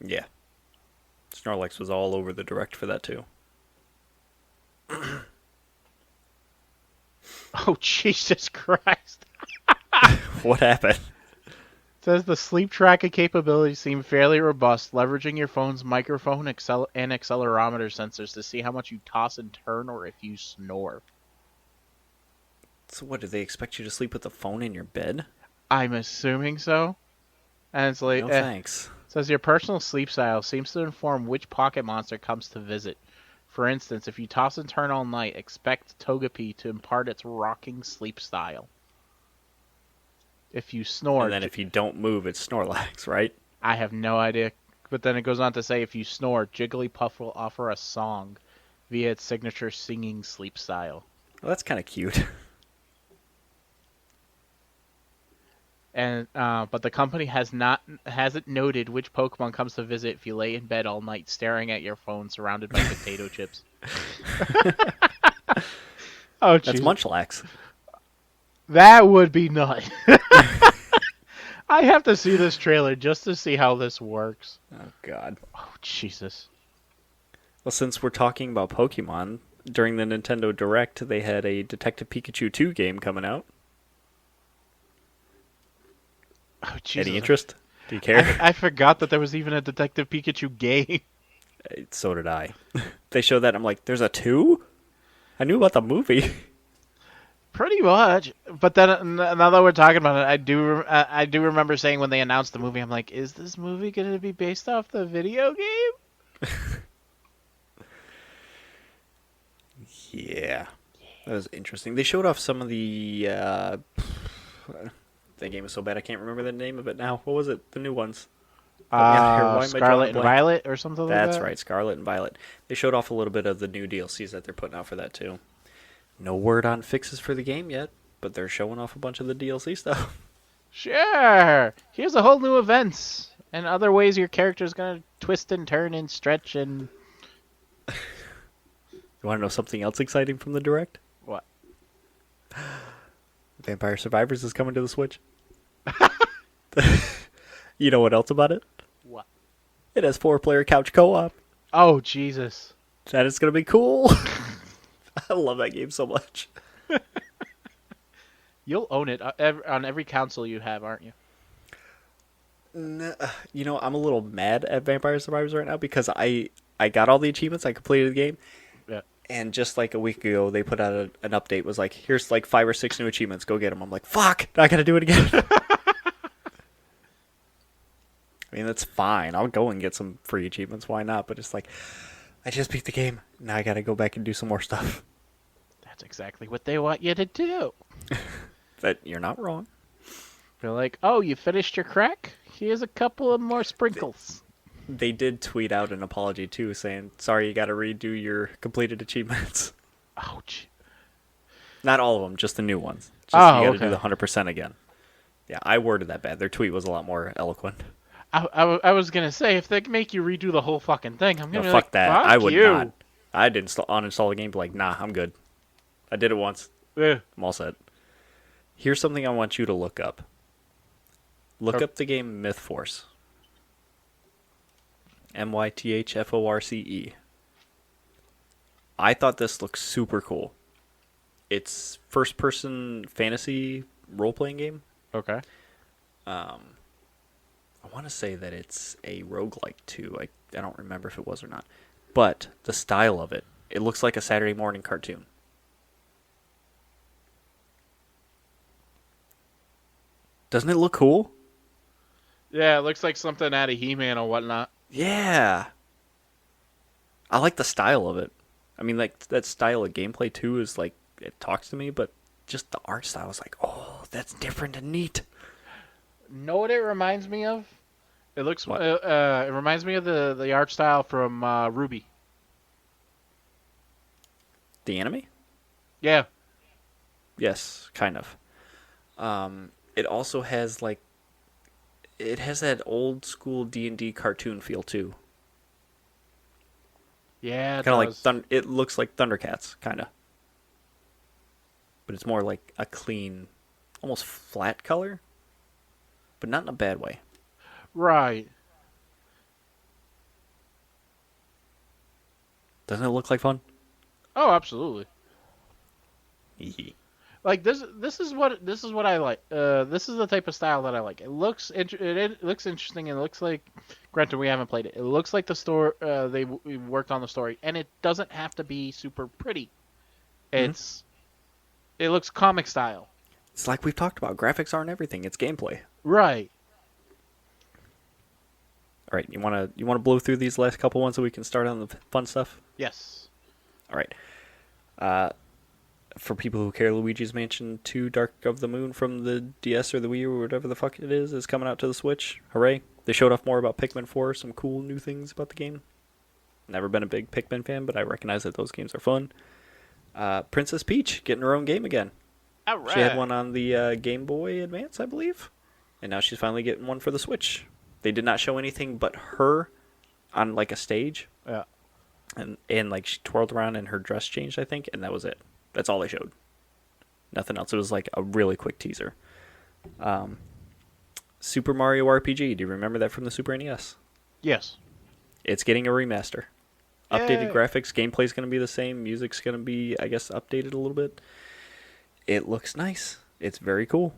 [SPEAKER 1] Yeah. Snorlax was all over the Direct for that too.
[SPEAKER 2] Oh, Jesus Christ.
[SPEAKER 1] What happened?
[SPEAKER 2] It says the sleep tracking capabilities seem fairly robust, leveraging your phone's microphone and accelerometer sensors to see how much you toss and turn or if you snore.
[SPEAKER 1] So what, do they expect you to sleep with the phone in your bed?
[SPEAKER 2] I'm assuming so. And it's like,
[SPEAKER 1] No thanks.
[SPEAKER 2] It says your personal sleep style seems to inform which pocket monster comes to visit. For instance, if you toss and turn all night, expect Togepi to impart its rocking sleep style. If you snore...
[SPEAKER 1] And then if you don't move, it's Snorlax, right?
[SPEAKER 2] I have no idea. But then it goes on to say, if you snore, Jigglypuff will offer a song via its signature singing sleep style.
[SPEAKER 1] Well, that's kind of cute.
[SPEAKER 2] And but the company hasn't noted which Pokemon comes to visit if you lay in bed all night staring at your phone surrounded by potato chips. Oh,
[SPEAKER 1] That's
[SPEAKER 2] jeez.
[SPEAKER 1] Munchlax.
[SPEAKER 2] That would be nuts. I have to see this trailer just to see how this works.
[SPEAKER 1] Oh, God.
[SPEAKER 2] Oh, Jesus.
[SPEAKER 1] Well, since we're talking about Pokemon, during the Nintendo Direct, they had a Detective Pikachu 2 game coming out.
[SPEAKER 2] Oh, Jesus.
[SPEAKER 1] Any interest? Do you care?
[SPEAKER 2] I forgot that there was even a Detective Pikachu game.
[SPEAKER 1] So did I. They showed that, I'm like, there's a 2? I knew about the movie.
[SPEAKER 2] Pretty much. But then, now that we're talking about it, I do remember saying when they announced the movie, I'm like, is this movie going to be based off the video game?
[SPEAKER 1] Yeah. That was interesting. They showed off some of the... that game is so bad I can't remember the name of it now. What was it? The new ones.
[SPEAKER 2] Scarlet and Violet or something like that?
[SPEAKER 1] That's right, Scarlet and Violet. They showed off a little bit of the new DLCs that they're putting out for that too. No word on fixes for the game yet, but they're showing off a bunch of the DLC stuff.
[SPEAKER 2] Sure. Here's a whole new events and other ways your character's going to twist and turn and stretch and...
[SPEAKER 1] You want to know something else exciting from the Direct?
[SPEAKER 2] What?
[SPEAKER 1] Vampire Survivors is coming to the Switch. You know what else about it?
[SPEAKER 2] What?
[SPEAKER 1] It has 4-player couch co-op.
[SPEAKER 2] Oh, Jesus.
[SPEAKER 1] That is going to be cool. I love that game so much.
[SPEAKER 2] You'll own it on every console you have, aren't you?
[SPEAKER 1] You know, I'm a little mad at Vampire Survivors right now because I got all the achievements. I completed the game.
[SPEAKER 2] Yeah.
[SPEAKER 1] And just like a week ago, they put out an update. Was like, here's like 5 or 6 new achievements. Go get them. I'm like, fuck! I got to do it again. I mean, that's fine. I'll go and get some free achievements. Why not? But it's like, I just beat the game. Now I got to go back and do some more stuff.
[SPEAKER 2] That's exactly what they want you to do.
[SPEAKER 1] That you're not wrong.
[SPEAKER 2] They're like, oh, you finished your crack? Here's a couple of more sprinkles.
[SPEAKER 1] They did tweet out an apology, too, saying, sorry, you got to redo your completed achievements.
[SPEAKER 2] Ouch.
[SPEAKER 1] Not all of them, just the new ones. Just,
[SPEAKER 2] Oh,
[SPEAKER 1] you got to
[SPEAKER 2] okay.
[SPEAKER 1] do the 100% again. Yeah, I worded that bad. Their tweet was a lot more eloquent.
[SPEAKER 2] I was going to say, if they make you redo the whole fucking thing, I'm going to
[SPEAKER 1] No,
[SPEAKER 2] be
[SPEAKER 1] fuck
[SPEAKER 2] like,
[SPEAKER 1] that.
[SPEAKER 2] fuck
[SPEAKER 1] I would
[SPEAKER 2] you.
[SPEAKER 1] not. I'd uninstall the game, be like, nah, I'm good. I did it once.
[SPEAKER 2] Yeah.
[SPEAKER 1] I'm all set. Here's something I want you to look up. Look up the game Myth Force. MYTHFORCE. I thought this looked super cool. It's first-person fantasy role-playing game.
[SPEAKER 2] Okay.
[SPEAKER 1] I want to say that it's a roguelike too. I don't remember if it was or not. But the style of it, it looks like a Saturday morning cartoon. Doesn't it look cool?
[SPEAKER 2] Yeah, it looks like something out of He-Man or whatnot.
[SPEAKER 1] Yeah. I like the style of it. I mean, like, that style of gameplay too is like, it talks to me, but just the art style is like, oh, that's different and neat.
[SPEAKER 2] Know what it reminds me of? It looks.
[SPEAKER 1] What?
[SPEAKER 2] It reminds me of the art style from Ruby.
[SPEAKER 1] The anime?
[SPEAKER 2] Yeah.
[SPEAKER 1] Yes, kind of. It also has like, it has that old school D&D cartoon feel too.
[SPEAKER 2] Yeah, it
[SPEAKER 1] Kind of
[SPEAKER 2] does.
[SPEAKER 1] like it looks like Thundercats, kind of, but it's more like a clean, almost flat color, but not in a bad way.
[SPEAKER 2] Right.
[SPEAKER 1] Doesn't it look like fun?
[SPEAKER 2] Oh, absolutely.
[SPEAKER 1] Hee.
[SPEAKER 2] Like this is what I like. This is the type of style that I like. It looks it looks interesting. It looks like, granted, we haven't played it. It looks like the story. We worked on the story, and it doesn't have to be super pretty. It's It looks comic style.
[SPEAKER 1] It's like we've talked about. Graphics aren't everything. It's gameplay.
[SPEAKER 2] Right.
[SPEAKER 1] All right, you wanna blow through these last couple ones so we can start on the fun stuff.
[SPEAKER 2] Yes.
[SPEAKER 1] All right. For people who care, Luigi's Mansion 2 Dark of the Moon from the DS or the Wii or whatever the fuck it is coming out to the Switch. Hooray. They showed off more about Pikmin 4, some cool new things about the game. Never been a big Pikmin fan, but I recognize that those games are fun. Princess Peach getting her own game again.
[SPEAKER 2] All right.
[SPEAKER 1] She had one on the Game Boy Advance, I believe. And now she's finally getting one for the Switch. They did not show anything but her on like a stage.
[SPEAKER 2] Yeah.
[SPEAKER 1] And like she twirled around and her dress changed, I think, and that was it. That's all they showed. Nothing else. It was like a really quick teaser. Super Mario RPG. Do you remember that from the Super NES?
[SPEAKER 2] Yes.
[SPEAKER 1] It's getting a remaster.
[SPEAKER 2] Yay.
[SPEAKER 1] Updated graphics. Gameplay's going to be the same. Music's going to be, I guess, updated a little bit. It looks nice. It's very cool.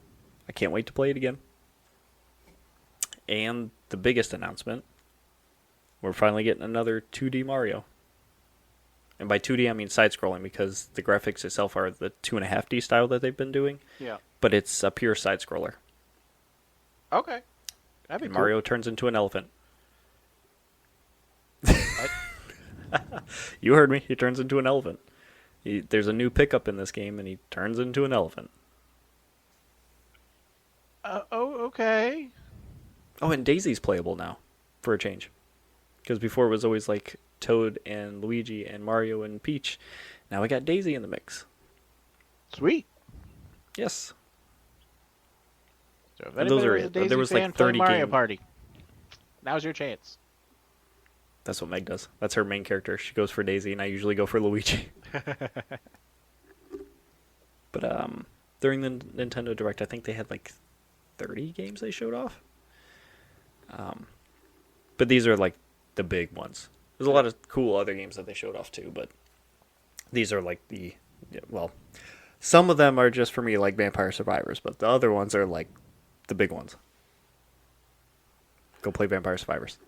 [SPEAKER 1] I can't wait to play it again. And the biggest announcement, we're finally getting another 2D Mario. And by 2D, I mean side-scrolling, because the graphics itself are the 2.5D style that they've been doing.
[SPEAKER 2] Yeah.
[SPEAKER 1] But it's a pure side-scroller.
[SPEAKER 2] Okay. That'd be
[SPEAKER 1] And
[SPEAKER 2] cool.
[SPEAKER 1] Mario turns into an elephant. You heard me. He turns into an elephant. There's a new pickup in this game, and he turns into an elephant.
[SPEAKER 2] Okay.
[SPEAKER 1] Oh, and Daisy's playable now, for a change. Because before it was always like Toad and Luigi and Mario and Peach. Now we got Daisy in the mix.
[SPEAKER 2] Sweet.
[SPEAKER 1] Yes.
[SPEAKER 2] So if
[SPEAKER 1] And those
[SPEAKER 2] anybody
[SPEAKER 1] are
[SPEAKER 2] was a
[SPEAKER 1] it.
[SPEAKER 2] Daisy
[SPEAKER 1] There was like
[SPEAKER 2] fan playing
[SPEAKER 1] 30
[SPEAKER 2] Mario
[SPEAKER 1] game-
[SPEAKER 2] Party, now's your chance.
[SPEAKER 1] That's what Meg does. That's her main character. She goes for Daisy, and I usually go for Luigi. But during the Nintendo Direct, I think they had like 30 games they showed off. But these are like the big ones. There's a lot of cool other games that they showed off too, but these are like well, some of them are just for me like Vampire Survivors, but the other ones are like the big ones. Go play Vampire Survivors.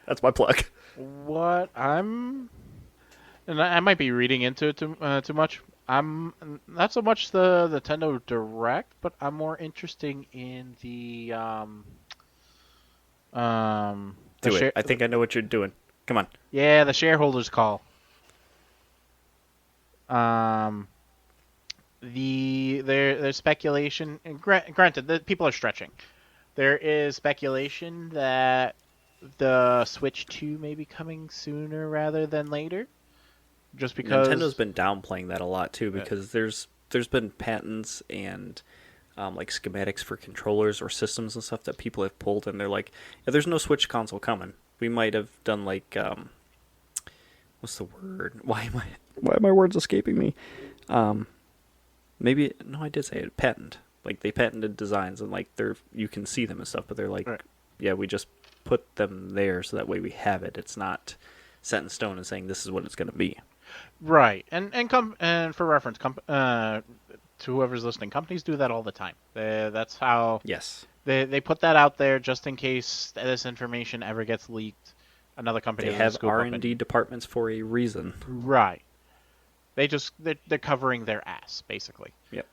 [SPEAKER 1] That's my plug.
[SPEAKER 2] What and I might be reading into it too much. I'm not so much the Nintendo Direct, but I'm more interested in the
[SPEAKER 1] Do it. I think I know what you're doing. Come on.
[SPEAKER 2] Yeah, the shareholders call. There's speculation, and granted, the people are stretching. There is speculation that the Switch 2 may be coming sooner rather than later, just because
[SPEAKER 1] Nintendo's been downplaying that a lot too, because there's been patents and like schematics for controllers or systems and stuff that people have pulled, and they're like, yeah, there's no Switch console coming. We might have done like what's the word? Why are my words escaping me? Maybe no, I did say it. Patent. Like they patented designs, and like you can see them and stuff, but they're like,
[SPEAKER 2] right.
[SPEAKER 1] Yeah, we just put them there so that way we have it. It's not set in stone and saying this is what it's going to be.
[SPEAKER 2] Right, and for reference, to whoever's listening, companies do that all the time. That's how
[SPEAKER 1] Yes.
[SPEAKER 2] they put that out there just in case this information ever gets leaked. Another company
[SPEAKER 1] They
[SPEAKER 2] doesn't
[SPEAKER 1] have
[SPEAKER 2] scoop up
[SPEAKER 1] R&D departments for a reason.
[SPEAKER 2] Right. They're covering their ass basically.
[SPEAKER 1] Yep.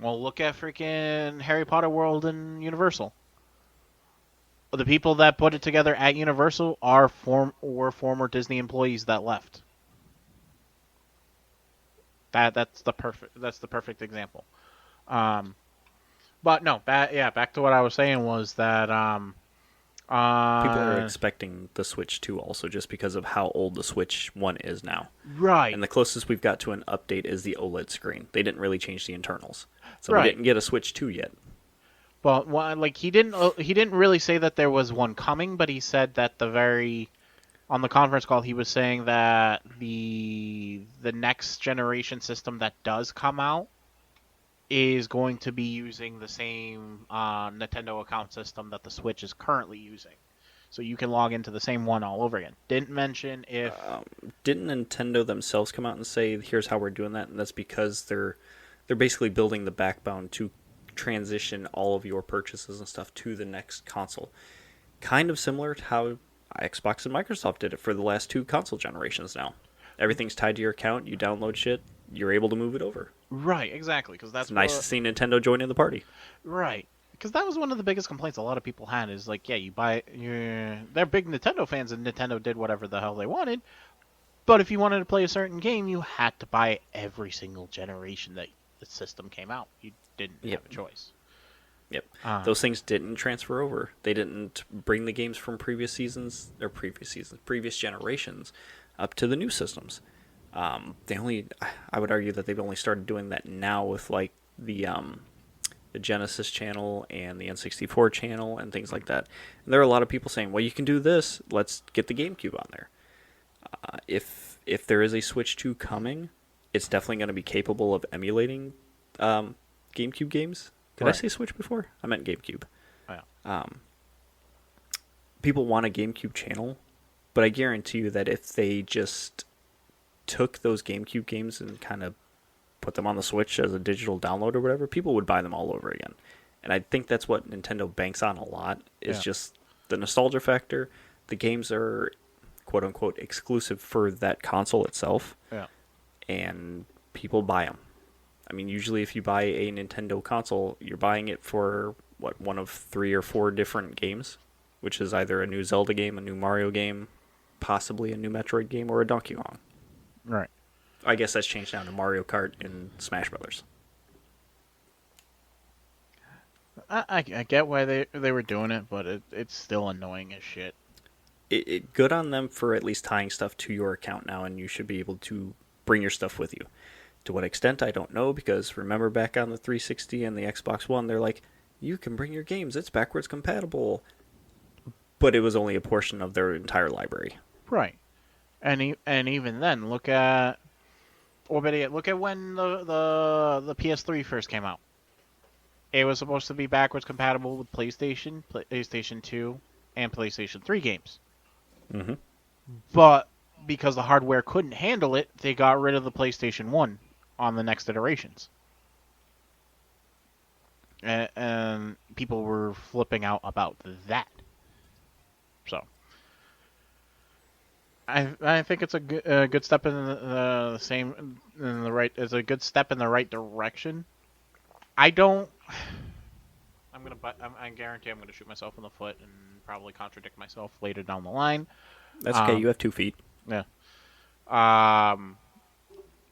[SPEAKER 2] Well, look at freaking Harry Potter World and Universal. The people that put it together at Universal were former Disney employees that left. That's the perfect example. But no, back to what I was saying was that
[SPEAKER 1] People are expecting the Switch 2 also just because of how old the Switch 1 is now.
[SPEAKER 2] right.
[SPEAKER 1] And the closest we've got to an update is the OLED screen. They didn't really change the internals. So
[SPEAKER 2] Right.
[SPEAKER 1] we didn't get a Switch 2 yet.
[SPEAKER 2] But like he didn't really say that there was one coming, but he said that on the conference call he was saying that the next generation system that does come out is going to be using the same Nintendo account system that the Switch is currently using. So you can log into the same one all over again. Didn't mention if...
[SPEAKER 1] Didn't Nintendo themselves come out and say, here's how we're doing that? And that's because they're basically building the backbone to transition all of your purchases and stuff to the next console. Kind of similar to how Xbox and Microsoft did it for the last 2 console generations now. Everything's tied to your account. You download shit. You're able to move it over.
[SPEAKER 2] Right, exactly. Because that's
[SPEAKER 1] It's nice to see Nintendo joining the party.
[SPEAKER 2] Right. Because that was one of the biggest complaints a lot of people had is like, yeah, they're big Nintendo fans and Nintendo did whatever the hell they wanted. But if you wanted to play a certain game, you had to buy every single generation that the system came out. You didn't have a choice.
[SPEAKER 1] Yep. Those things didn't transfer over. They didn't bring the games from previous generations up to the new systems. I would argue that they've only started doing that now with like the Genesis channel and the N64 channel and things like that. And there are a lot of people saying, well, you can do this. Let's get the GameCube on there. If there is a Switch 2 coming, it's definitely going to be capable of emulating GameCube games. Did I say Switch before? I meant GameCube.
[SPEAKER 2] Oh, yeah.
[SPEAKER 1] People want a GameCube channel, but I guarantee you that if they just took those GameCube games and kind of put them on the Switch as a digital download or whatever, people would buy them all over again. And I think that's what Nintendo banks on a lot, is just the nostalgia factor. The games are, quote-unquote, exclusive for that console itself.
[SPEAKER 2] Yeah.
[SPEAKER 1] And people buy them. I mean, usually if you buy a Nintendo console, you're buying it for, one of 3 or 4 different games, which is either a new Zelda game, a new Mario game, possibly a new Metroid game, or a Donkey Kong.
[SPEAKER 2] Right.
[SPEAKER 1] I guess that's changed down to Mario Kart and Smash Brothers.
[SPEAKER 2] I get why they were doing it, but it's still annoying as shit.
[SPEAKER 1] Good on them for at least tying stuff to your account now, and you should be able to bring your stuff with you. To what extent, I don't know, because remember back on the 360 and the Xbox One, they're like, you can bring your games, it's backwards compatible. But it was only a portion of their entire library.
[SPEAKER 2] Right. And even then, look at when the PS3 first came out. It was supposed to be backwards compatible with PlayStation, PlayStation 2, and PlayStation 3 games.
[SPEAKER 1] Mm-hmm.
[SPEAKER 2] But because the hardware couldn't handle it, they got rid of the PlayStation 1 on the next iterations. And people were flipping out about that. So I think it's a good step in It's a good step in the right direction. I guarantee I'm gonna shoot myself in the foot and probably contradict myself later down the line.
[SPEAKER 1] That's okay. You have 2 feet.
[SPEAKER 2] Yeah.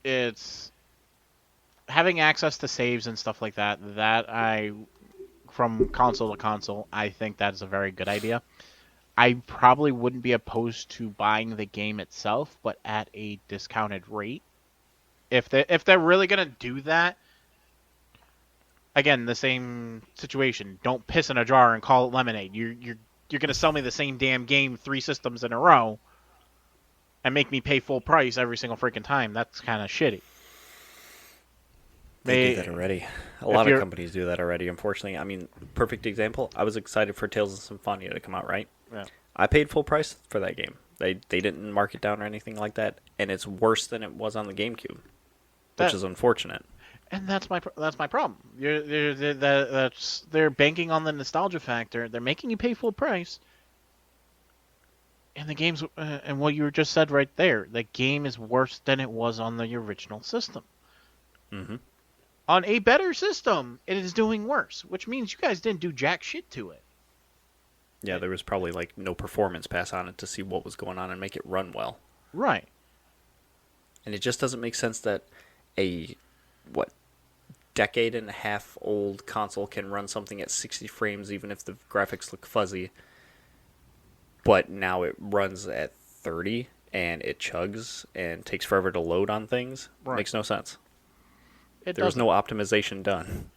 [SPEAKER 2] It's having access to saves and stuff like that. From console to console, I think that's a very good idea. I probably wouldn't be opposed to buying the game itself, but at a discounted rate. If they're really gonna do that, again, the same situation. Don't piss in a jar and call it lemonade. You're gonna sell me the same damn game 3 systems in a row, and make me pay full price every single freaking time. That's kind of shitty.
[SPEAKER 1] They do that already. A lot of companies do that already, unfortunately. I mean, perfect example, I was excited for Tales of Symphonia to come out, right?
[SPEAKER 2] Yeah.
[SPEAKER 1] I paid full price for that game. They didn't mark it down or anything like that, and it's worse than it was on the GameCube. which is unfortunate.
[SPEAKER 2] And that's my problem. They're banking on the nostalgia factor. They're making you pay full price. And the game's and what you just said right there, the game is worse than it was on the original system.
[SPEAKER 1] Mm-hmm.
[SPEAKER 2] On a better system, it is doing worse, which means you guys didn't do jack shit to it.
[SPEAKER 1] Yeah, there was probably like no performance pass on it to see what was going on and make it run well.
[SPEAKER 2] Right.
[SPEAKER 1] And it just doesn't make sense that a decade and a half old console can run something at 60 frames even if the graphics look fuzzy, but now it runs at 30 and it chugs and takes forever to load on things.
[SPEAKER 2] Right.
[SPEAKER 1] Makes no sense.
[SPEAKER 2] There
[SPEAKER 1] was no optimization done.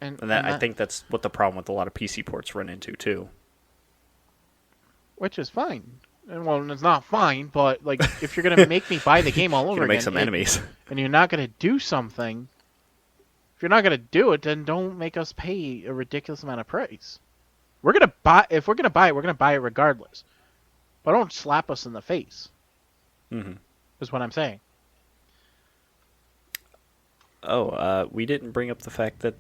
[SPEAKER 1] And I think that's what the problem with a lot of PC ports run into too.
[SPEAKER 2] Which is fine. Well, it's not fine, but like if you're gonna make me buy the game all over again,
[SPEAKER 1] make some enemies,
[SPEAKER 2] and you're not gonna do something, if you're not gonna do it, then don't make us pay a ridiculous amount of price. We're gonna buy. If we're gonna buy it, we're gonna buy it regardless. But don't slap us in the face.
[SPEAKER 1] Mm-hmm.
[SPEAKER 2] Is what I'm saying.
[SPEAKER 1] Oh, we didn't bring up the fact that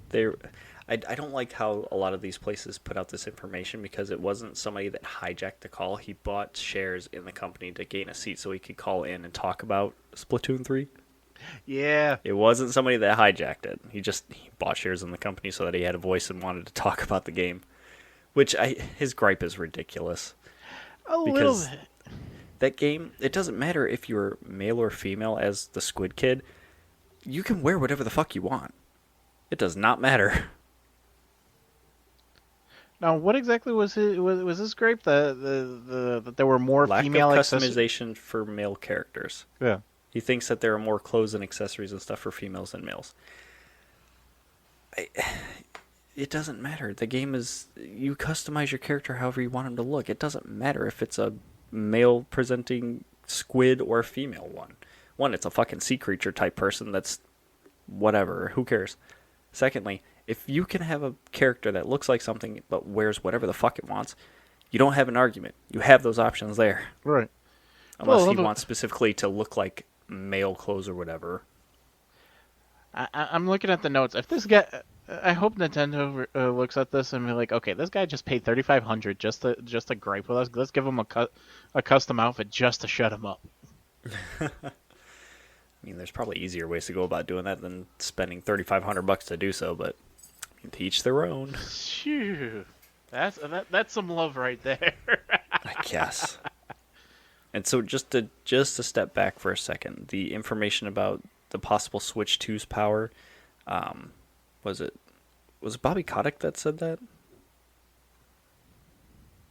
[SPEAKER 1] I don't like how a lot of these places put out this information because it wasn't somebody that hijacked the call. He bought shares in the company to gain a seat so he could call in and talk about Splatoon 3.
[SPEAKER 2] Yeah.
[SPEAKER 1] It wasn't somebody that hijacked it. He bought shares in the company so that he had a voice and wanted to talk about the game. Which his gripe is ridiculous.
[SPEAKER 2] A little bit.
[SPEAKER 1] That game, it doesn't matter if you're male or female as the Squid Kid. You can wear whatever the fuck you want. It does not matter.
[SPEAKER 2] Now, what exactly was his gripe? That there were more
[SPEAKER 1] Lack
[SPEAKER 2] female
[SPEAKER 1] of customization for male characters.
[SPEAKER 2] Yeah.
[SPEAKER 1] He thinks that there are more clothes and accessories and stuff for females than males. It doesn't matter. The game is... You customize your character however you want him to look. It doesn't matter if it's a male-presenting squid or a female one. One, it's a fucking sea creature type person that's whatever. Who cares? Secondly, if you can have a character that looks like something but wears whatever the fuck it wants, you don't have an argument. You have those options there.
[SPEAKER 2] Right.
[SPEAKER 1] Unless he wants specifically to look like male clothes or whatever.
[SPEAKER 2] I'm looking at the notes. If this guy... I hope Nintendo looks at this and be like, okay, this guy just paid $3,500 just to gripe with us. Let's give him a custom outfit just to shut him up.
[SPEAKER 1] I mean, there's probably easier ways to go about doing that than spending $3,500 to do so, but to each their own.
[SPEAKER 2] Phew. That's some love right there.
[SPEAKER 1] I guess. And so just to step back for a second, the information about the possible Switch 2's power, was it Bobby Kotick that said that?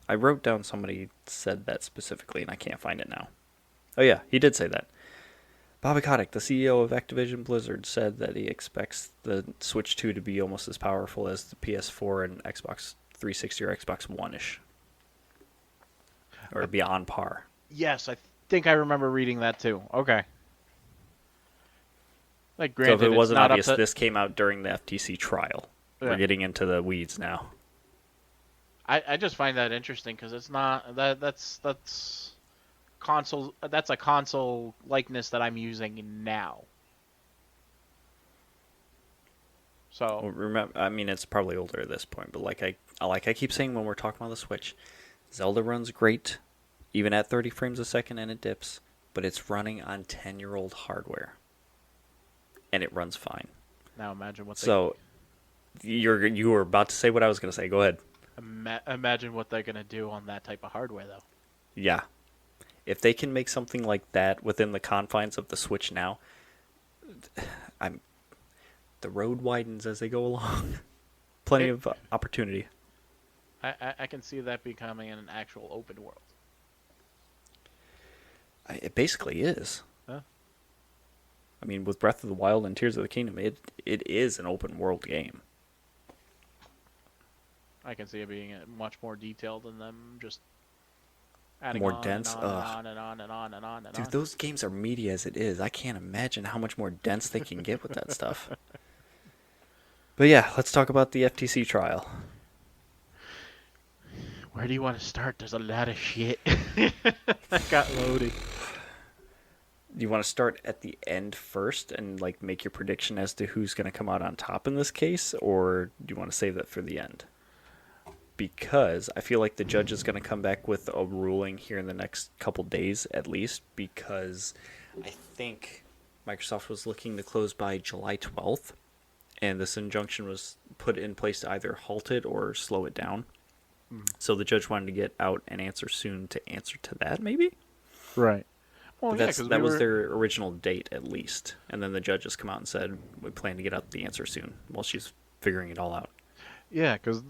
[SPEAKER 1] I wrote down somebody said that specifically, and I can't find it now. Oh yeah, he did say that. Bobby Kotick, the CEO of Activision Blizzard, said that he expects the Switch 2 to be almost as powerful as the PS4 and Xbox 360 or Xbox One-ish. Or be on par.
[SPEAKER 2] Yes, I think I remember reading that too. Okay. Like, granted,
[SPEAKER 1] so if it wasn't obvious, this came out during the FTC trial. Yeah. We're getting into the weeds now.
[SPEAKER 2] I just find that interesting because it's not that's console. That's a console likeness that I'm using now. So
[SPEAKER 1] well, remember, I mean, it's probably older at this point, but like I keep saying when we're talking about the Switch, Zelda runs great, even at 30 frames a second, and it dips, but it's running on 10-year-old hardware. And it runs fine.
[SPEAKER 2] Now imagine what.
[SPEAKER 1] So you were about to say what I was going to say. Go ahead.
[SPEAKER 2] Imagine what they're going to do on that type of hardware, though.
[SPEAKER 1] Yeah, if they can make something like that within the confines of the Switch now, the road widens as they go along. Plenty of opportunity.
[SPEAKER 2] I can see that becoming an actual open world.
[SPEAKER 1] It basically is.
[SPEAKER 2] Huh?
[SPEAKER 1] I mean, with Breath of the Wild and Tears of the Kingdom, it is an open world game.
[SPEAKER 2] I can see it being much more detailed than them just adding
[SPEAKER 1] more
[SPEAKER 2] on
[SPEAKER 1] dense.
[SPEAKER 2] and on and on and on and on and
[SPEAKER 1] Dude,
[SPEAKER 2] on.
[SPEAKER 1] those games are meaty as it is. I can't imagine how much more dense they can get with that stuff. But yeah, let's talk about the FTC trial.
[SPEAKER 2] Where do you want to start? There's a lot of shit that got loaded.
[SPEAKER 1] Do you want to start at the end first and like make your prediction as to who's going to come out on top in this case, or do you want to save that for the end? Because I feel like the judge is going to come back with a ruling here in the next couple days at least, because I think Microsoft was looking to close by July 12th, and this injunction was put in place to either halt it or slow it down. So the judge wanted to get out an answer soon to answer to that, maybe?
[SPEAKER 2] Right. Well,
[SPEAKER 1] But
[SPEAKER 2] yeah,
[SPEAKER 1] that's,
[SPEAKER 2] because
[SPEAKER 1] that was their original date, at least. And then the judge has come out and said, we plan to get out the answer soon, while she's figuring it all out.
[SPEAKER 2] Yeah, because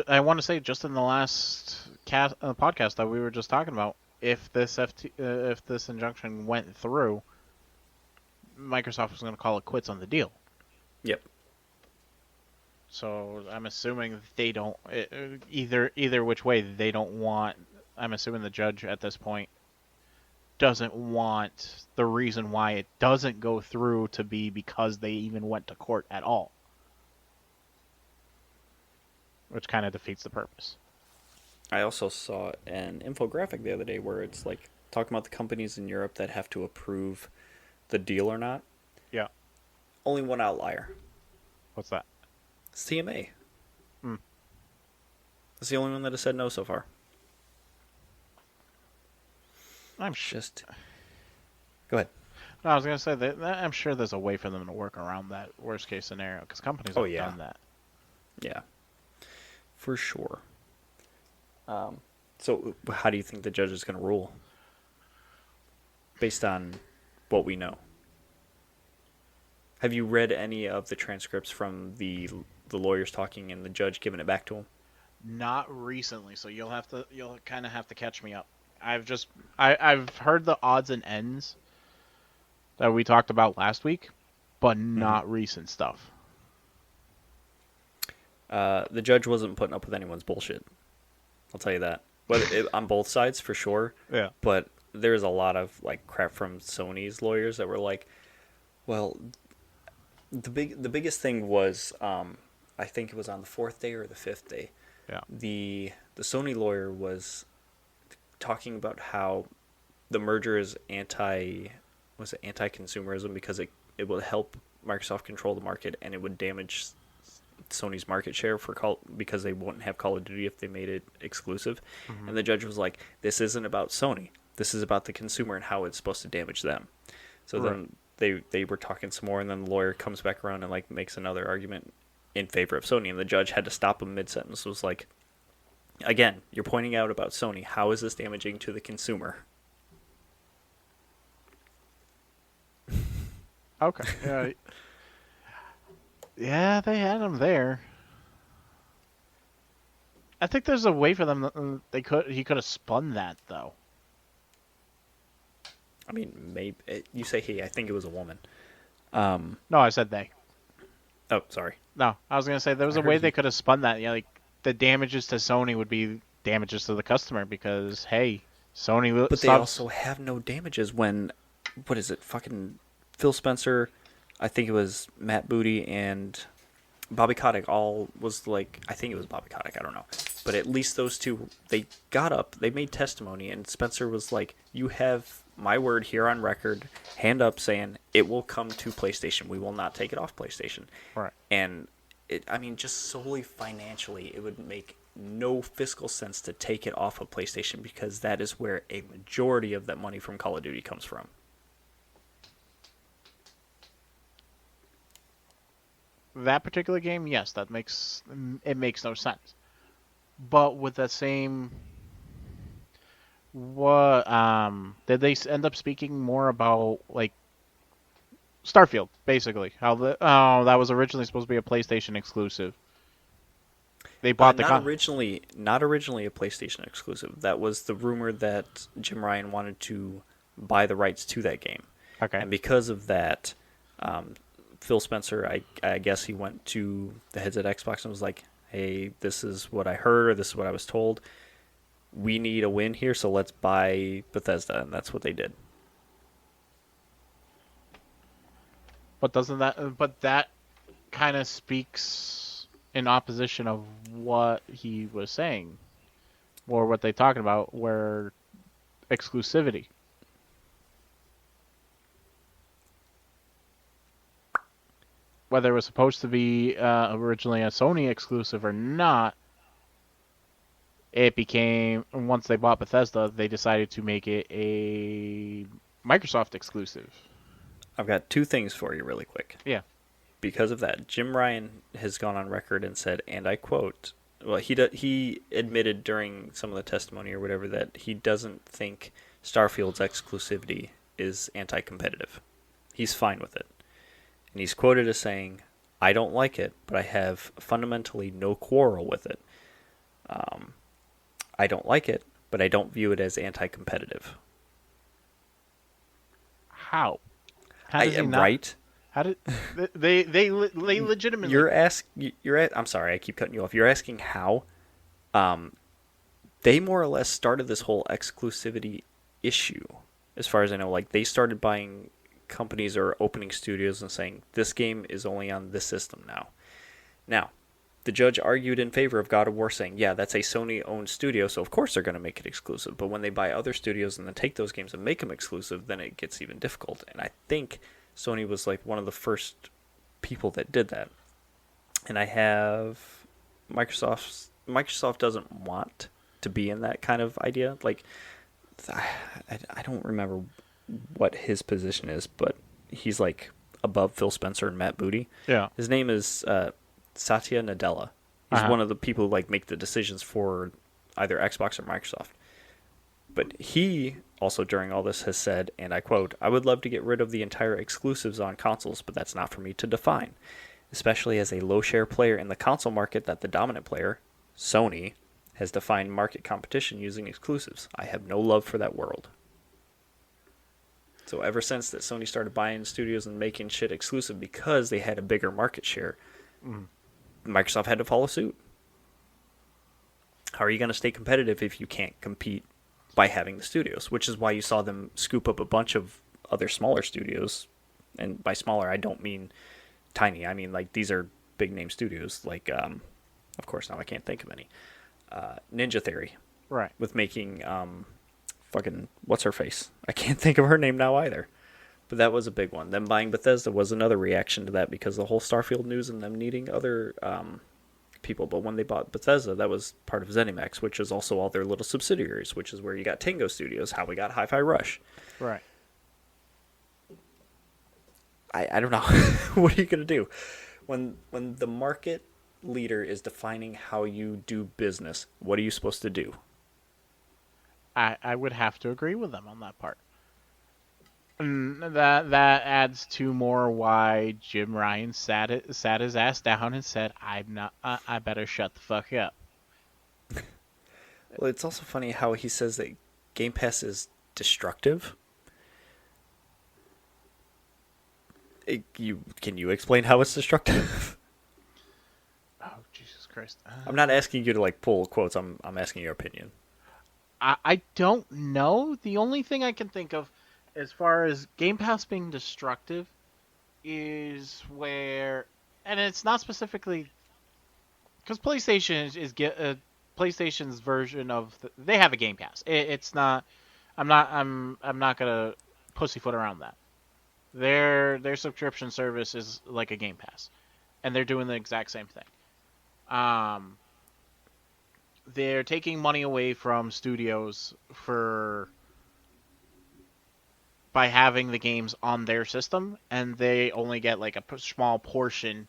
[SPEAKER 2] I want to say just in the last podcast that we were just talking about, if this if this injunction went through, Microsoft was going to call it quits on the deal.
[SPEAKER 1] Yep.
[SPEAKER 2] So I'm assuming they don't either which way they don't want. I'm assuming the judge at this point doesn't want the reason why it doesn't go through to be because they even went to court at all, which kind of defeats the purpose.
[SPEAKER 1] I also saw an infographic the other day where it's like talking about the companies in Europe that have to approve the deal or not.
[SPEAKER 2] Yeah.
[SPEAKER 1] Only one outlier.
[SPEAKER 2] What's that?
[SPEAKER 1] CMA.
[SPEAKER 2] Hmm.
[SPEAKER 1] That's the only one that has said no so far.
[SPEAKER 2] I'm
[SPEAKER 1] Just go ahead.
[SPEAKER 2] No, I was gonna say that I'm sure there's a way for them to work around that worst case scenario because companies have done that.
[SPEAKER 1] Yeah, for sure. So how do you think the judge is going to rule based on what we know? Have you read any of the transcripts from the lawyers talking and the judge giving it back to him?
[SPEAKER 2] Not recently, so you'll kind of have to catch me up. I've heard the odds and ends that we talked about last week, but not recent stuff.
[SPEAKER 1] The judge wasn't putting up with anyone's bullshit. I'll tell you that. On both sides, for sure.
[SPEAKER 2] Yeah.
[SPEAKER 1] But there's a lot of like crap from Sony's lawyers that were like, well, the biggest thing was, I think it was on the 4th day or the 5th day.
[SPEAKER 2] Yeah.
[SPEAKER 1] The Sony lawyer was talking about how the merger is anti-consumerism because it would help Microsoft control the market and it would damage Sony's market share because they wouldn't have Call of Duty if they made it exclusive. Mm-hmm. And the judge was like, this isn't about Sony. This is about the consumer and how it's supposed to damage them. So then they were talking some more, and then the lawyer comes back around and like makes another argument in favor of Sony, and the judge had to stop him mid-sentence. It was like, again, you're pointing out about Sony. How is this damaging to the consumer?
[SPEAKER 2] Okay. Yeah. Yeah, they had him there. I think there's a way for them. He could have spun that though.
[SPEAKER 1] I mean, maybe you say he. I think it was a woman.
[SPEAKER 2] No, I said they.
[SPEAKER 1] Oh, sorry.
[SPEAKER 2] No, I was gonna say there was a way they could have spun that. Yeah, like the damages to Sony would be damages to the customer because hey, Sony.
[SPEAKER 1] But they also have no damages when, what is it? Fucking Phil Spencer. I think it was Matt Booty and Bobby Kotick I think it was Bobby Kotick, I don't know. But at least those two, they got up, they made testimony, and Spencer was like, you have my word here on record, hand up, saying it will come to PlayStation. We will not take it off PlayStation.
[SPEAKER 2] Right.
[SPEAKER 1] And, just solely financially, it would make no fiscal sense to take it off of PlayStation because that is where a majority of that money from Call of Duty comes from.
[SPEAKER 2] That particular game, yes, makes no sense. But with that same, did they end up speaking more about like Starfield, basically? How that was originally supposed to be a PlayStation exclusive. They bought
[SPEAKER 1] not originally a PlayStation exclusive. That was the rumor that Jim Ryan wanted to buy the rights to that game.
[SPEAKER 2] Okay.
[SPEAKER 1] And because of that, Phil Spencer, I guess he went to the heads at Xbox and was like, hey, this is what I heard, or this is what I was told. We need a win here, so let's buy Bethesda, and that's what they did.
[SPEAKER 2] But that kind of speaks in opposition of what he was saying, or what they talking about, where exclusivity. whether it was supposed to be originally a Sony exclusive or not, it became, once they bought Bethesda, they decided to make it a Microsoft exclusive.
[SPEAKER 1] I've got two things for you really quick.
[SPEAKER 2] Yeah.
[SPEAKER 1] Because of that, Jim Ryan has gone on record and said, and I quote, well, he admitted during some of the testimony or whatever that he doesn't think Starfield's exclusivity is anti-competitive. He's fine with it. And he's quoted as saying, I don't like it, but I have fundamentally no quarrel with it. I don't like it, but I don't view it as anti-competitive.
[SPEAKER 2] How?
[SPEAKER 1] I am right.
[SPEAKER 2] How did they legitimately?
[SPEAKER 1] I'm sorry, I keep cutting you off. You're asking how? They more or less started this whole exclusivity issue, as far as I know. Like, they started buying companies or opening studios and saying this game is only on this system now. Now, the judge argued in favor of God of War, saying, yeah, that's a Sony-owned studio, so of course they're going to make it exclusive. But when they buy other studios and then take those games and make them exclusive, then it gets even difficult. And I think Sony was like one of the first people that did that. And I have Microsoft doesn't want to be in that kind of idea. Like, I don't remember what his position is, but he's like above Phil Spencer and Matt Booty.
[SPEAKER 2] Yeah.
[SPEAKER 1] His name is Satya Nadella. He's one of the people who like make the decisions for either Xbox or Microsoft. But he also, during all this, has said, and I quote, I would love to get rid of the entire exclusives on consoles, but that's not for me to define, especially as a low-share player in the console market that the dominant player, Sony, has defined market competition using exclusives. I have no love for that world. So ever since that Sony started buying studios and making shit exclusive because they had a bigger market share, Microsoft had to follow suit. How are you going to stay competitive if you can't compete by having the studios? Which is why you saw them scoop up a bunch of other smaller studios. And by smaller, I don't mean tiny. I mean, like, these are big name studios. Like, of course, now I can't think of any. Ninja Theory.
[SPEAKER 2] Right.
[SPEAKER 1] With making, fucking, what's her face? I can't think of her name now either. But that was a big one. Them buying Bethesda was another reaction to that because the whole Starfield news and them needing other people. But when they bought Bethesda, that was part of ZeniMax, which is also all their little subsidiaries, which is where you got Tango Studios, how we got Hi-Fi Rush.
[SPEAKER 2] Right.
[SPEAKER 1] I don't know. What are you going to do? When the market leader is defining how you do business, what are you supposed to do?
[SPEAKER 2] I would have to agree with them on that part. And that adds to more why Jim Ryan sat his ass down and said, I better shut the fuck up.
[SPEAKER 1] Well, it's also funny how he says that Game Pass is destructive. Can you explain how it's destructive?
[SPEAKER 2] Oh, Jesus Christ.
[SPEAKER 1] I'm not asking you to like pull quotes. I'm asking your opinion.
[SPEAKER 2] I don't know. The only thing I can think of as far as Game Pass being destructive is where, and it's not specifically because PlayStation is PlayStation's version of they have a Game Pass. It's not. I'm not gonna pussyfoot around that. Their subscription service is like a Game Pass, and they're doing the exact same thing. They're taking money away from studios by having the games on their system, and they only get like a small portion,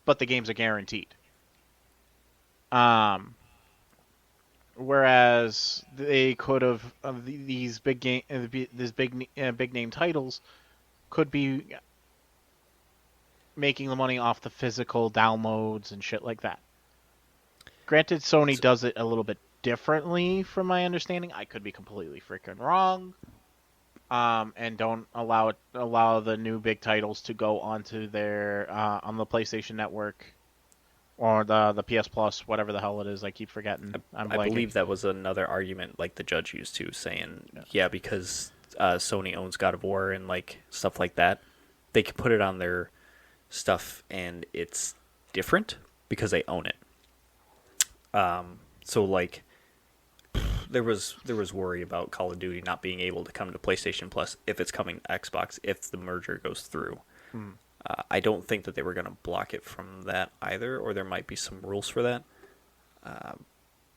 [SPEAKER 2] but the games are guaranteed. Whereas they could have these big name titles could be making the money off the physical downloads and shit like that. Granted, Sony does it a little bit differently, from my understanding. I could be completely freaking wrong. And don't allow the new big titles to go onto their on the PlayStation Network or the PS Plus, whatever the hell it is. I keep forgetting. I
[SPEAKER 1] believe that was another argument, like the judge used to, saying, yeah, because Sony owns God of War and like stuff like that, they can put it on their stuff and it's different because they own it. So like there was worry about Call of Duty not being able to come to PlayStation Plus if it's coming to Xbox if the merger goes through. I don't think that they were going to block it from that either, or there might be some rules for that.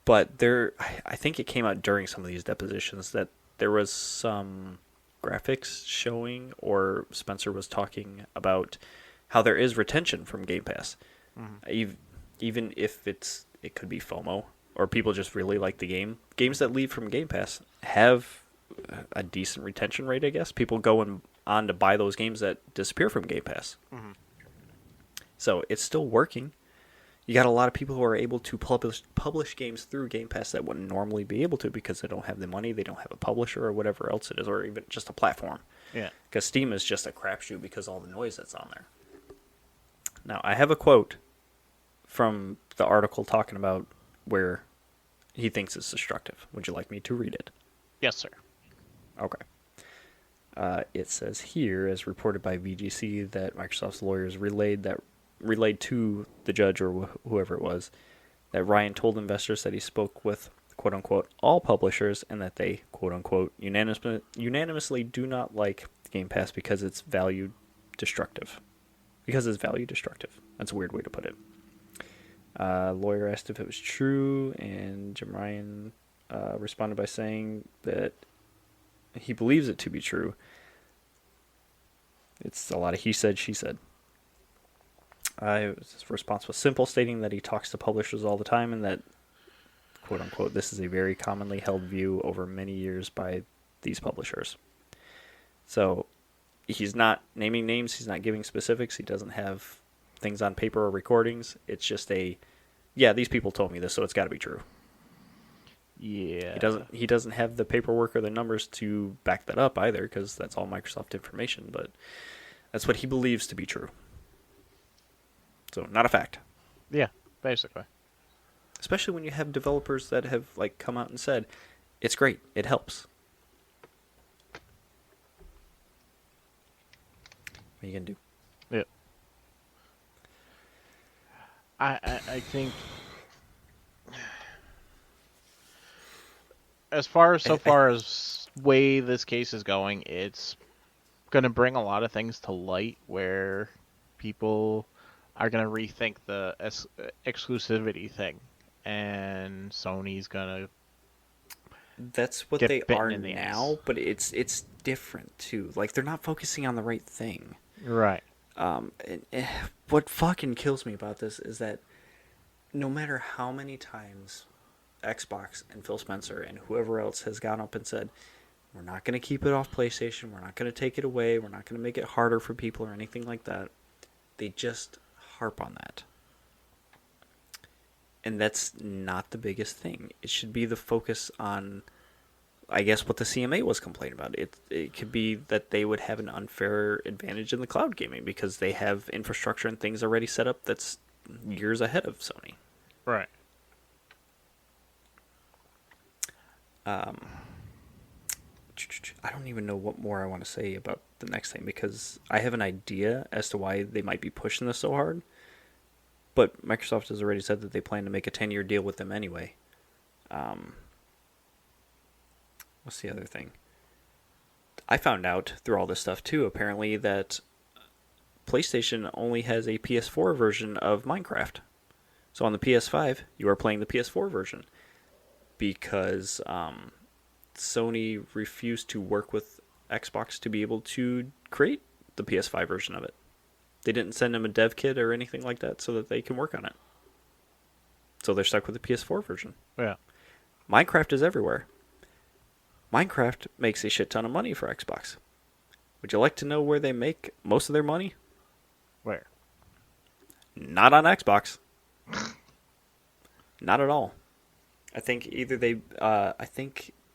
[SPEAKER 1] But I think it came out during some of these depositions that there was some graphics showing, or Spencer was talking about how there is retention from Game Pass, even if it could be FOMO or people just really like the game. Games that leave from Game Pass have a decent retention rate, I guess. People go on to buy those games that disappear from Game Pass. So it's still working. You got a lot of people who are able to publish games through Game Pass that wouldn't normally be able to because they don't have the money, they don't have a publisher or whatever else it is, or even just a platform.
[SPEAKER 2] Yeah.
[SPEAKER 1] Because Steam is just a crapshoot because all the noise that's on there. Now, I have a quote from the article talking about where he thinks it's destructive. Would you like me to read it?
[SPEAKER 2] Yes, sir.
[SPEAKER 1] Okay. It says here, as reported by VGC, that Microsoft's lawyers relayed to the judge or whoever it was that Ryan told investors that he spoke with quote-unquote all publishers and that they quote-unquote unanimously do not like Game Pass because it's value destructive. Because it's value destructive. That's a weird way to put it. Lawyer asked if it was true, and Jim Ryan responded by saying that he believes it to be true. It's a lot of he said, she said. His response was simple, stating that he talks to publishers all the time and that, quote-unquote, this is a very commonly held view over many years by these publishers. So he's not naming names, he's not giving specifics, he doesn't have things on paper or recordings. It's just these people told me this, so it's got to be true.
[SPEAKER 2] Yeah.
[SPEAKER 1] He doesn't have the paperwork or the numbers to back that up either, because that's all Microsoft information, but that's what he believes to be true. So, not a fact.
[SPEAKER 2] Yeah, basically.
[SPEAKER 1] Especially when you have developers that have come out and said, it's great, it helps. What are you going to do?
[SPEAKER 2] Yeah. I think as far as way this case is going, it's going to bring a lot of things to light where people are going to rethink the exclusivity thing, and Sony's going to
[SPEAKER 1] That's what they are now, but it's different too. They're not focusing on the right thing.
[SPEAKER 2] Right.
[SPEAKER 1] What fucking kills me about this is that no matter how many times Xbox and Phil Spencer and whoever else has gone up and said, we're not going to keep it off PlayStation, we're not going to take it away, we're not going to make it harder for people or anything like that, they just harp on that. And that's not the biggest thing. It should be the focus on, I guess, what the CMA was complaining about. It could be that they would have an unfair advantage in the cloud gaming because they have infrastructure and things already set up that's years ahead of Sony.
[SPEAKER 2] Right.
[SPEAKER 1] I don't even know what more I want to say about the next thing because I have an idea as to why they might be pushing this so hard. But Microsoft has already said that they plan to make a 10-year deal with them anyway. What's the other thing? I found out through all this stuff too, apparently, that PlayStation only has a PS4 version of Minecraft. So on the PS5, you are playing the PS4 version. Because Sony refused to work with Xbox to be able to create the PS5 version of it. They didn't send them a dev kit or anything like that so that they can work on it. So they're stuck with the PS4 version.
[SPEAKER 2] Yeah.
[SPEAKER 1] Minecraft is everywhere. Minecraft makes a shit ton of money for Xbox. Would you like to know where they make most of their money?
[SPEAKER 2] Where?
[SPEAKER 1] Not on Xbox. Not at all. I think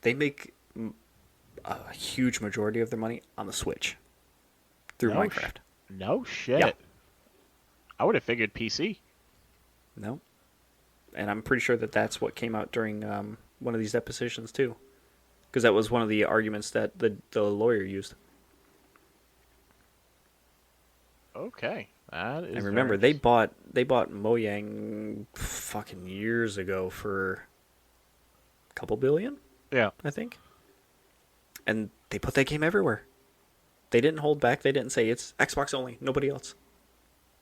[SPEAKER 1] they make a huge majority of their money on the Switch through Minecraft.
[SPEAKER 2] No shit.
[SPEAKER 1] Yeah.
[SPEAKER 2] I would have figured PC.
[SPEAKER 1] No. And I'm pretty sure that that's what came out during one of these depositions too. Because that was one of the arguments that the lawyer used.
[SPEAKER 2] Okay. That is.
[SPEAKER 1] And remember, they bought Mojang fucking years ago for a couple billion?
[SPEAKER 2] Yeah.
[SPEAKER 1] I think. And they put that game everywhere. They didn't hold back. They didn't say it's Xbox only, nobody else.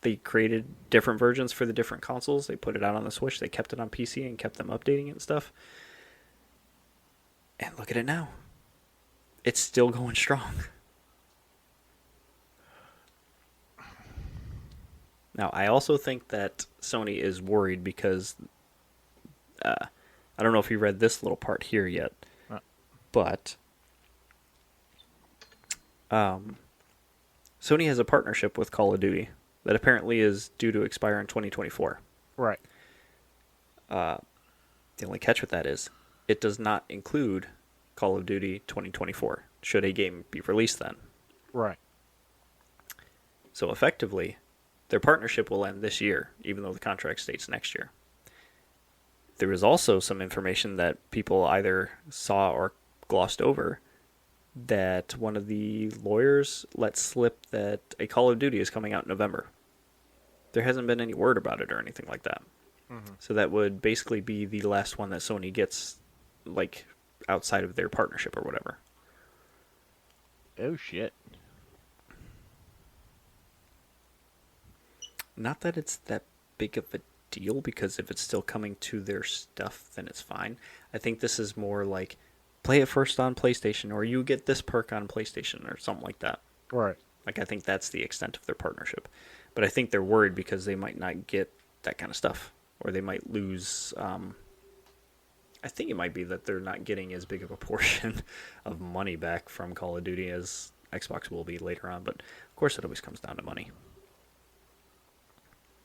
[SPEAKER 1] They created different versions for the different consoles. They put it out on the Switch. They kept it on PC and kept them updating it and stuff. And look at it now. It's still going strong. Now, I also think that Sony is worried because I don't know if you read this little part here yet, but Sony has a partnership with Call of Duty that apparently is due to expire in 2024.
[SPEAKER 2] Right.
[SPEAKER 1] The only catch with that is it does not include Call of Duty 2024, should a game be released then.
[SPEAKER 2] Right.
[SPEAKER 1] So effectively, their partnership will end this year, even though the contract states next year. There is also some information that people either saw or glossed over that one of the lawyers let slip that a Call of Duty is coming out in November. There hasn't been any word about it or anything like that. Mm-hmm. So that would basically be the last one that Sony gets, like, outside of their partnership or whatever.
[SPEAKER 2] Oh, shit.
[SPEAKER 1] Not that it's that big of a deal, because if it's still coming to their stuff, then it's fine. I think this is more like, play it first on PlayStation, or you get this perk on PlayStation, or something like that.
[SPEAKER 2] Right.
[SPEAKER 1] Like, I think that's the extent of their partnership. But I think they're worried because they might not get that kind of stuff, or they might lose. I think it might be that they're not getting as big of a portion of money back from Call of Duty as Xbox will be later on. But of course, it always comes down to money.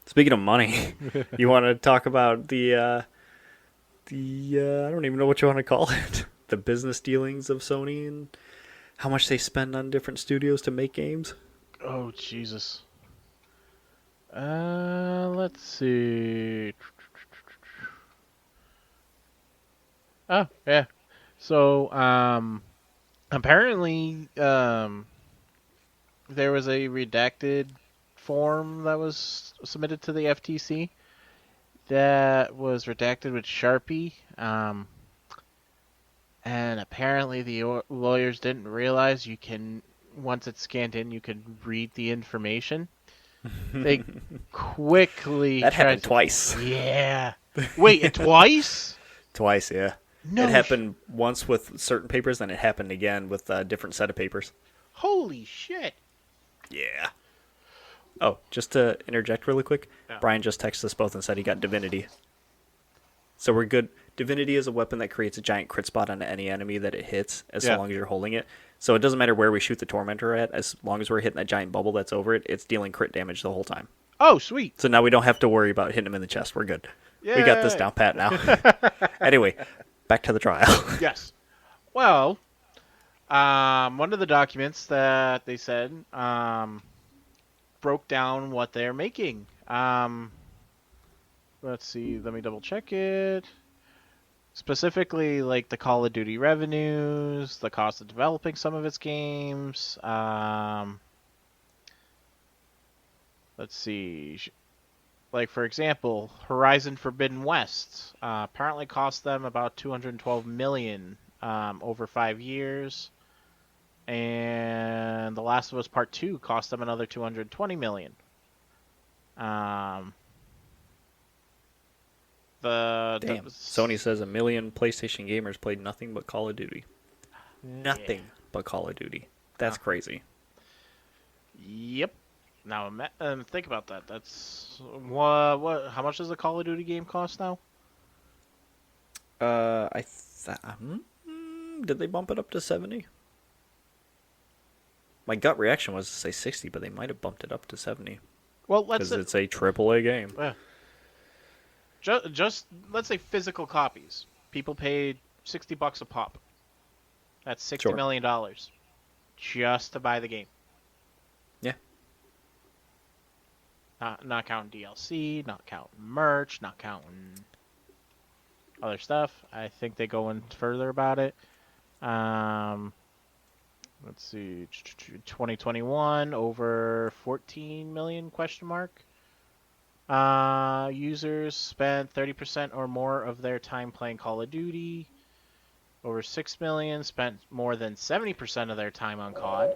[SPEAKER 1] Speaking of money, you want to talk about the I don't even know what you want to call it, the business dealings of Sony and how much they spend on different studios to make games?
[SPEAKER 2] Oh, Jesus. Let's see. Oh, yeah. So, apparently, there was a redacted form that was submitted to the FTC that was redacted with Sharpie. And apparently the lawyers didn't realize you can, once it's scanned in, you can read the information. They quickly...
[SPEAKER 1] That happened twice.
[SPEAKER 2] Yeah. Wait, twice?
[SPEAKER 1] Twice, yeah.
[SPEAKER 2] No.
[SPEAKER 1] It happened once with certain papers, then it happened again with a different set of papers.
[SPEAKER 2] Holy shit.
[SPEAKER 1] Yeah. Oh, just to interject really quick,
[SPEAKER 2] Yeah.
[SPEAKER 1] Brian just texted us both and said he got Divinity. So we're good. Divinity is a weapon that creates a giant crit spot on any enemy that it hits, as long as you're holding it. So it doesn't matter where we shoot the Tormentor at, as long as we're hitting that giant bubble that's over it, it's dealing crit damage the whole time.
[SPEAKER 2] Oh, sweet.
[SPEAKER 1] So now we don't have to worry about hitting him in the chest. We're good. Yay. We got this down pat now. Anyway, back to the trial.
[SPEAKER 2] Yes. Well, one of the documents that they said broke down what they're making. Let's see. Let me double check it. Specifically, like the Call of Duty revenues, the cost of developing some of its games. Let's see. Like, for example, Horizon Forbidden West apparently cost them about $212 million over 5 years. And The Last of Us Part 2 cost them another $220 million.
[SPEAKER 1] Sony says 1 million PlayStation gamers played nothing but Call of Duty. Nothing but Call of Duty. That's crazy.
[SPEAKER 2] Yep. Now think about that. That's what? How much does a Call of Duty game cost now?
[SPEAKER 1] Did they bump it up to 70? My gut reaction was to say 60, but they might have bumped it up to 70.
[SPEAKER 2] Well,
[SPEAKER 1] because it's a AAA game.
[SPEAKER 2] Yeah. Just let's say physical copies. People paid $60 a pop. That's $60 million just to buy the game.
[SPEAKER 1] Yeah.
[SPEAKER 2] Not counting DLC, not counting merch, not counting other stuff. I think they go in further about it. Let's see. 2021 over 14 million ? Users spent 30% or more of their time playing Call of Duty. Over 6 million spent more than 70% of their time on COD.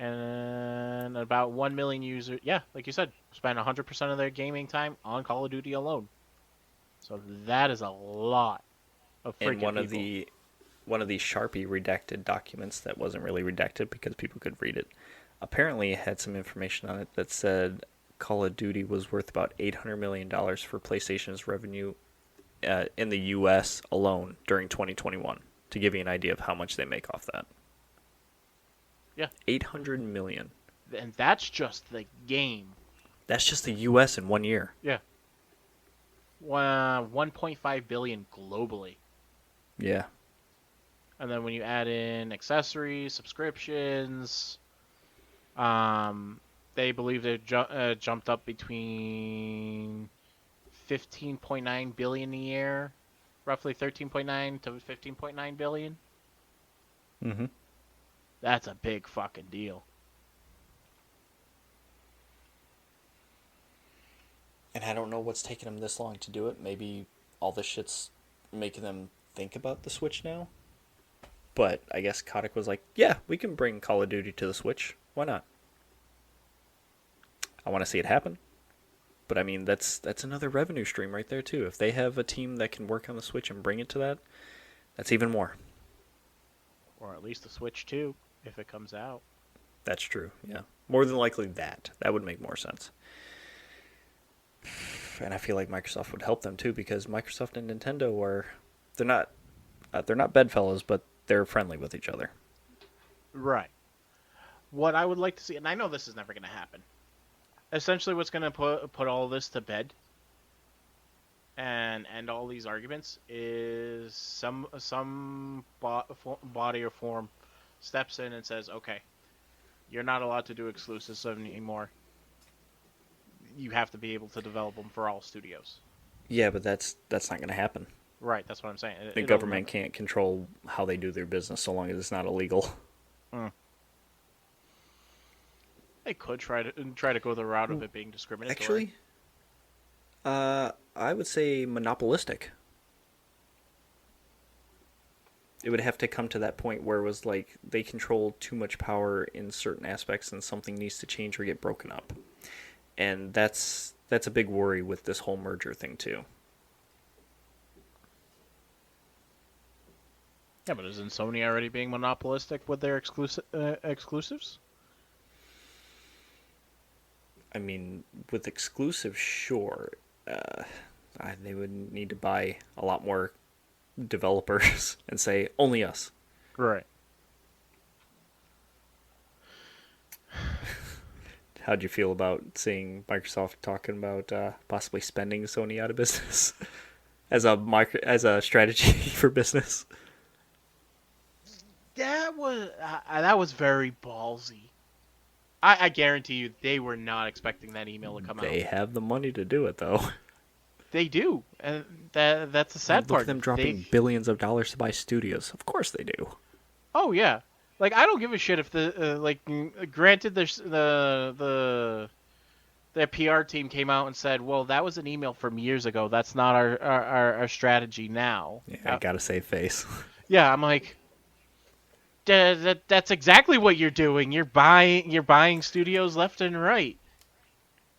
[SPEAKER 2] and about 1 million users. Yeah, like you said, spend 100% of their gaming time on Call of Duty alone. So that is a lot of
[SPEAKER 1] In
[SPEAKER 2] freaking people.
[SPEAKER 1] one of the Sharpie redacted documents that wasn't really redacted because people could read it, apparently it had some information on it that said Call of Duty was worth about $800 million for PlayStation's revenue in the U.S. alone during 2021. To give you an idea of how much they make off that,
[SPEAKER 2] Yeah,
[SPEAKER 1] 800 million.
[SPEAKER 2] and that's just the game.
[SPEAKER 1] That's just the U.S. in 1 year.
[SPEAKER 2] Yeah, 1.5 billion globally.
[SPEAKER 1] Yeah.
[SPEAKER 2] And then when you add in accessories, subscriptions, they believe they jumped up between 15.9 billion a year, roughly 13.9 to 15.9 billion.
[SPEAKER 1] Mm-hmm.
[SPEAKER 2] That's a big fucking deal.
[SPEAKER 1] And I don't know what's taking them this long to do it. Maybe all this shit's making them think about the Switch now. But I guess Kotick was like, yeah, we can bring Call of Duty to the Switch. Why not? I want to see it happen. But I mean, that's another revenue stream right there too. If they have a team that can work on the Switch and bring it to that, that's even more.
[SPEAKER 2] Or at least the Switch 2, if it comes out.
[SPEAKER 1] That's true, yeah. More than likely that. That would make more sense. And I feel like Microsoft would help them too, because Microsoft and Nintendo they're not bedfellows, but they're friendly with each other.
[SPEAKER 2] Right. What I would like to see, and I know this is never going to happen, essentially what's going to put all this to bed and end all these arguments is some body or form steps in and says, okay, you're not allowed to do exclusives anymore. You have to be able to develop them for all studios.
[SPEAKER 1] Yeah, but that's not going to happen.
[SPEAKER 2] Right, that's what I'm saying.
[SPEAKER 1] The government can't control how they do their business so long as it's not illegal.
[SPEAKER 2] They could try to go the route of it being discriminatory.
[SPEAKER 1] Actually, I would say monopolistic. It would have to come to that point where it was like they control too much power in certain aspects and something needs to change or get broken up. And that's a big worry with this whole merger thing too.
[SPEAKER 2] Yeah, but isn't Sony already being monopolistic with their exclusives?
[SPEAKER 1] I mean, with exclusive, sure. They would need to buy a lot more developers and say, only us.
[SPEAKER 2] Right.
[SPEAKER 1] How'd you feel about seeing Microsoft talking about possibly spending Sony out of business as a strategy for business?
[SPEAKER 2] That was very ballsy. I guarantee you they were not expecting that email to come out.
[SPEAKER 1] They have the money to do it, though.
[SPEAKER 2] They do, and that's the sad part.
[SPEAKER 1] Look at them dropping billions of dollars to buy studios. Of course they do.
[SPEAKER 2] Oh yeah, like I don't give a shit if granted the PR team came out and said, well, that was an email from years ago. That's not our strategy now.
[SPEAKER 1] Yeah, I gotta save face.
[SPEAKER 2] Yeah, I'm like, that's exactly what you're doing. You're buying studios left and right.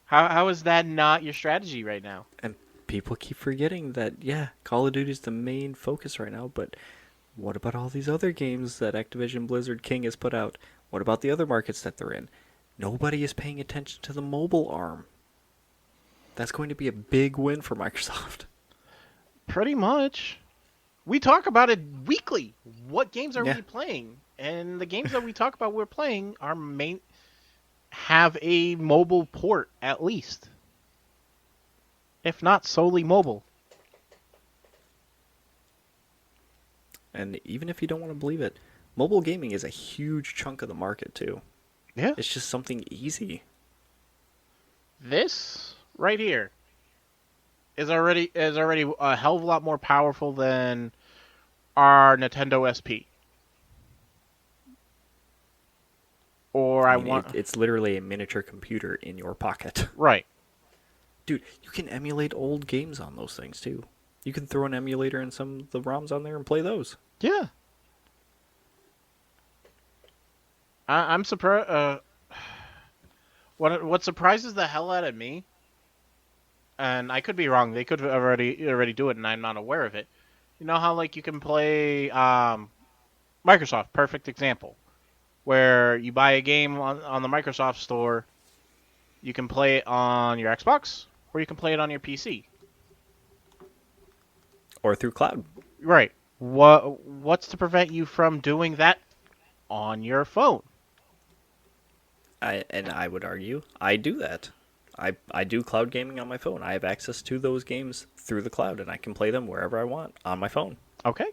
[SPEAKER 2] How is that not your strategy right now?
[SPEAKER 1] And people keep forgetting that, yeah, Call of Duty is the main focus right now, but what about all these other games that Activision Blizzard King has put out? What about the other markets that they're in? Nobody is paying attention to the mobile arm. That's going to be a big win for Microsoft.
[SPEAKER 2] Pretty much. We talk about it weekly. What games are we playing? And the games that we talk about we're playing have a mobile port at least. If not solely mobile.
[SPEAKER 1] And even if you don't want to believe it, mobile gaming is a huge chunk of the market too.
[SPEAKER 2] Yeah.
[SPEAKER 1] It's just something easy.
[SPEAKER 2] This right here is already a hell of a lot more powerful than our Nintendo SP. Or
[SPEAKER 1] it's literally a miniature computer in your pocket.
[SPEAKER 2] Right.
[SPEAKER 1] Dude, you can emulate old games on those things too. You can throw an emulator and some of the ROMs on there and play those.
[SPEAKER 2] Yeah. I'm surprised. What surprises the hell out of me, and I could be wrong. They could already do it, and I'm not aware of it. You know how like you can play Microsoft, perfect example, where you buy a game on the Microsoft store, you can play it on your Xbox, or you can play it on your PC.
[SPEAKER 1] Or through cloud.
[SPEAKER 2] Right. What's to prevent you from doing that on your phone?
[SPEAKER 1] I would argue I do that. I do cloud gaming on my phone. I have access to those games through the cloud, and I can play them wherever I want on my phone.
[SPEAKER 2] Okay,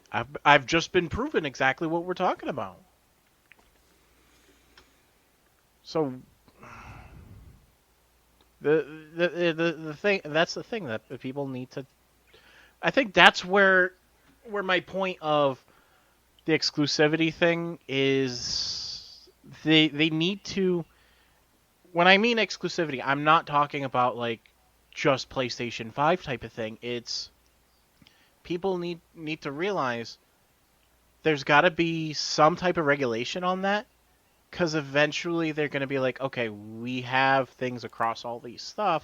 [SPEAKER 2] I've just been proven exactly what we're talking about. So the thing that's the thing that people need to. I think that's where my point of the exclusivity thing is. They need to. When I mean exclusivity, I'm not talking about like just PlayStation 5 type of thing. It's people need to realize there's got to be some type of regulation on that, because eventually they're going to be like, okay, we have things across all these stuff,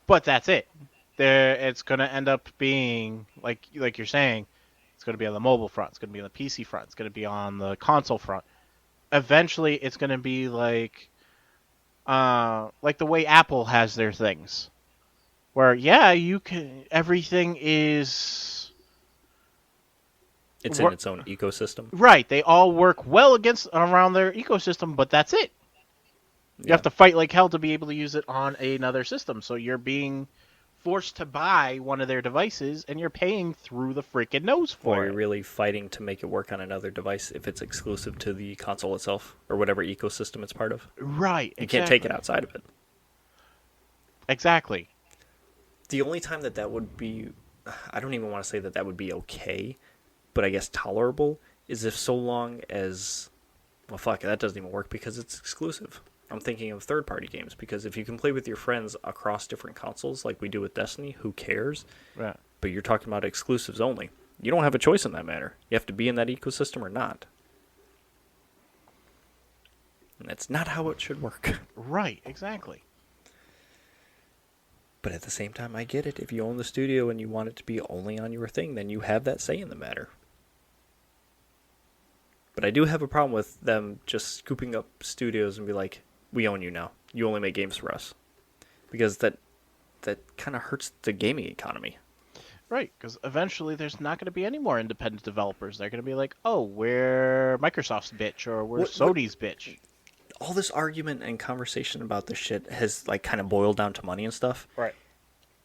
[SPEAKER 2] but that's it. It's going to end up being like you're saying, it's going to be on the mobile front, it's going to be on the PC front, it's going to be on the console front. Eventually, it's going to be like the way Apple has their things, where you can everything is
[SPEAKER 1] It's in its own ecosystem.
[SPEAKER 2] right. They all work well around their ecosystem, but that's it. You have to fight like hell to be able to use it on another system. So you're being forced to buy one of their devices, and you're paying through the freaking nose for
[SPEAKER 1] Or
[SPEAKER 2] it.
[SPEAKER 1] you're really fighting to make it work on another device if it's exclusive to the console itself or whatever ecosystem it's part of.
[SPEAKER 2] Right.
[SPEAKER 1] You can't take it outside of it.
[SPEAKER 2] Exactly.
[SPEAKER 1] The only time that would be, I don't even want to say that would be okay, but I guess tolerable, is if so long as, well, fuck, that doesn't even work because it's exclusive. I'm thinking of third-party games, because if you can play with your friends across different consoles like we do with Destiny, who cares?
[SPEAKER 2] Right.
[SPEAKER 1] But you're talking about exclusives only. You don't have a choice in that matter. You have to be in that ecosystem or not. And that's not how it should work.
[SPEAKER 2] Right. Exactly.
[SPEAKER 1] But at the same time, I get it. If you own the studio and you want it to be only on your thing, then you have that say in the matter. But I do have a problem with them just scooping up studios and be like, we own you now. You only make games for us. Because that kind of hurts the gaming economy.
[SPEAKER 2] Right, because eventually there's not going to be any more independent developers. They're going to be like, oh, we're Microsoft's bitch, or we're Sony's bitch.
[SPEAKER 1] All this argument and conversation about this shit has like kind of boiled down to money and stuff.
[SPEAKER 2] Right.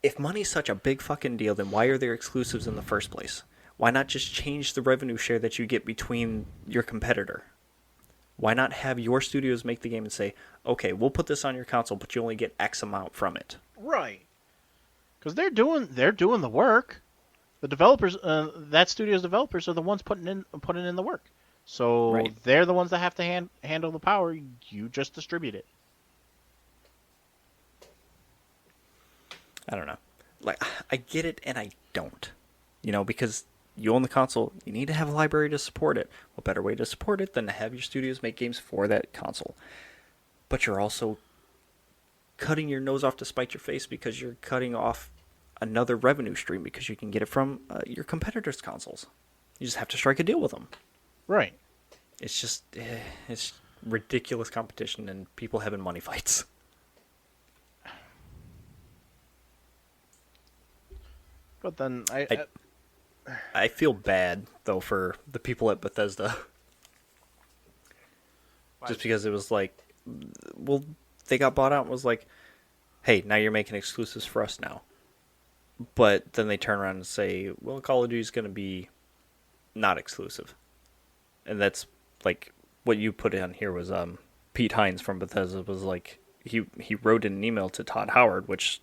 [SPEAKER 1] If money's such a big fucking deal, then why are there exclusives in the first place? Why not just change the revenue share that you get between your competitor? Why not have your studios make the game and say, okay, we'll put this on your console, but you only get X amount from it?
[SPEAKER 2] Right. Because they're doing the work. The developers, that studio's developers, are the ones putting in the work. So
[SPEAKER 1] Right.
[SPEAKER 2] They're the ones that have to handle the power. You just distribute it.
[SPEAKER 1] I don't know. Like, I get it and I don't. Because you own the console, you need to have a library to support it. What better way to support it than to have your studios make games for that console? But you're also cutting your nose off to spite your face, because you're cutting off another revenue stream because you can get it from your competitors' consoles. You just have to strike a deal with them.
[SPEAKER 2] Right.
[SPEAKER 1] It's just, it's ridiculous competition and people having money fights.
[SPEAKER 2] But then
[SPEAKER 1] I feel bad, though, for the people at Bethesda. Just because it was like, well, they got bought out and was like, hey, now you're making exclusives for us now. But then they turn around and say, well, Call of Duty is going to be not exclusive. And that's like what you put on here was Pete Hines from Bethesda was like, he wrote in an email to Todd Howard, which,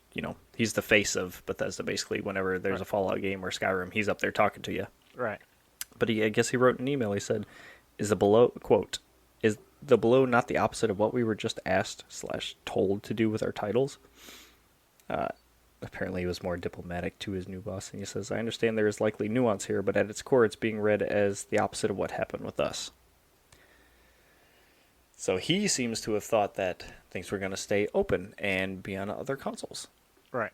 [SPEAKER 1] he's the face of Bethesda basically. Whenever there's a Fallout game or Skyrim, he's up there talking to you.
[SPEAKER 2] Right.
[SPEAKER 1] But I guess he wrote an email. He said, is the below not the opposite of what we were just asked / told to do with our titles? Apparently he was more diplomatic to his new boss, and he says, I understand there is likely nuance here, but at its core it's being read as the opposite of what happened with us. So he seems to have thought that things were going to stay open and be on other consoles,
[SPEAKER 2] Right.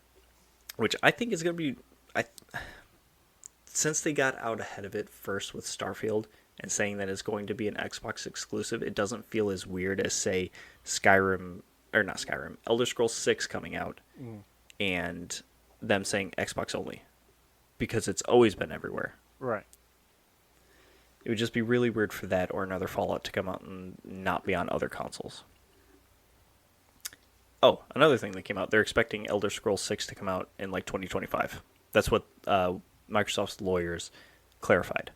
[SPEAKER 1] which I think is going to be. Since they got out ahead of it first with Starfield and saying that it's going to be an Xbox exclusive, it doesn't feel as weird as, say, Skyrim, or not Skyrim, Elder Scrolls 6 coming out and them saying Xbox only, because it's always been everywhere.
[SPEAKER 2] Right.
[SPEAKER 1] It would just be really weird for that or another Fallout to come out and not be on other consoles. Oh, another thing that came out, they're expecting Elder Scrolls 6 to come out in like 2025. That's what Microsoft's lawyers clarified.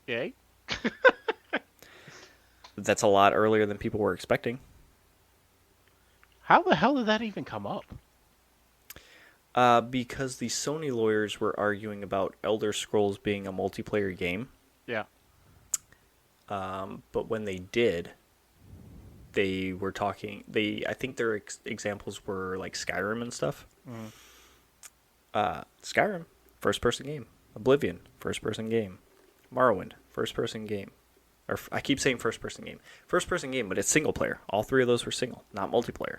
[SPEAKER 2] Yay.
[SPEAKER 1] That's a lot earlier than people were expecting.
[SPEAKER 2] How the hell did that even come up?
[SPEAKER 1] Because the Sony lawyers were arguing about Elder Scrolls being a multiplayer game.
[SPEAKER 2] Yeah.
[SPEAKER 1] But when they did, they were talking. I think their examples were like Skyrim and stuff. Skyrim, first-person game. Oblivion, first-person game. Morrowind, first-person game. Or I keep saying first-person game. First-person game, but it's single player. All three of those were single, not multiplayer.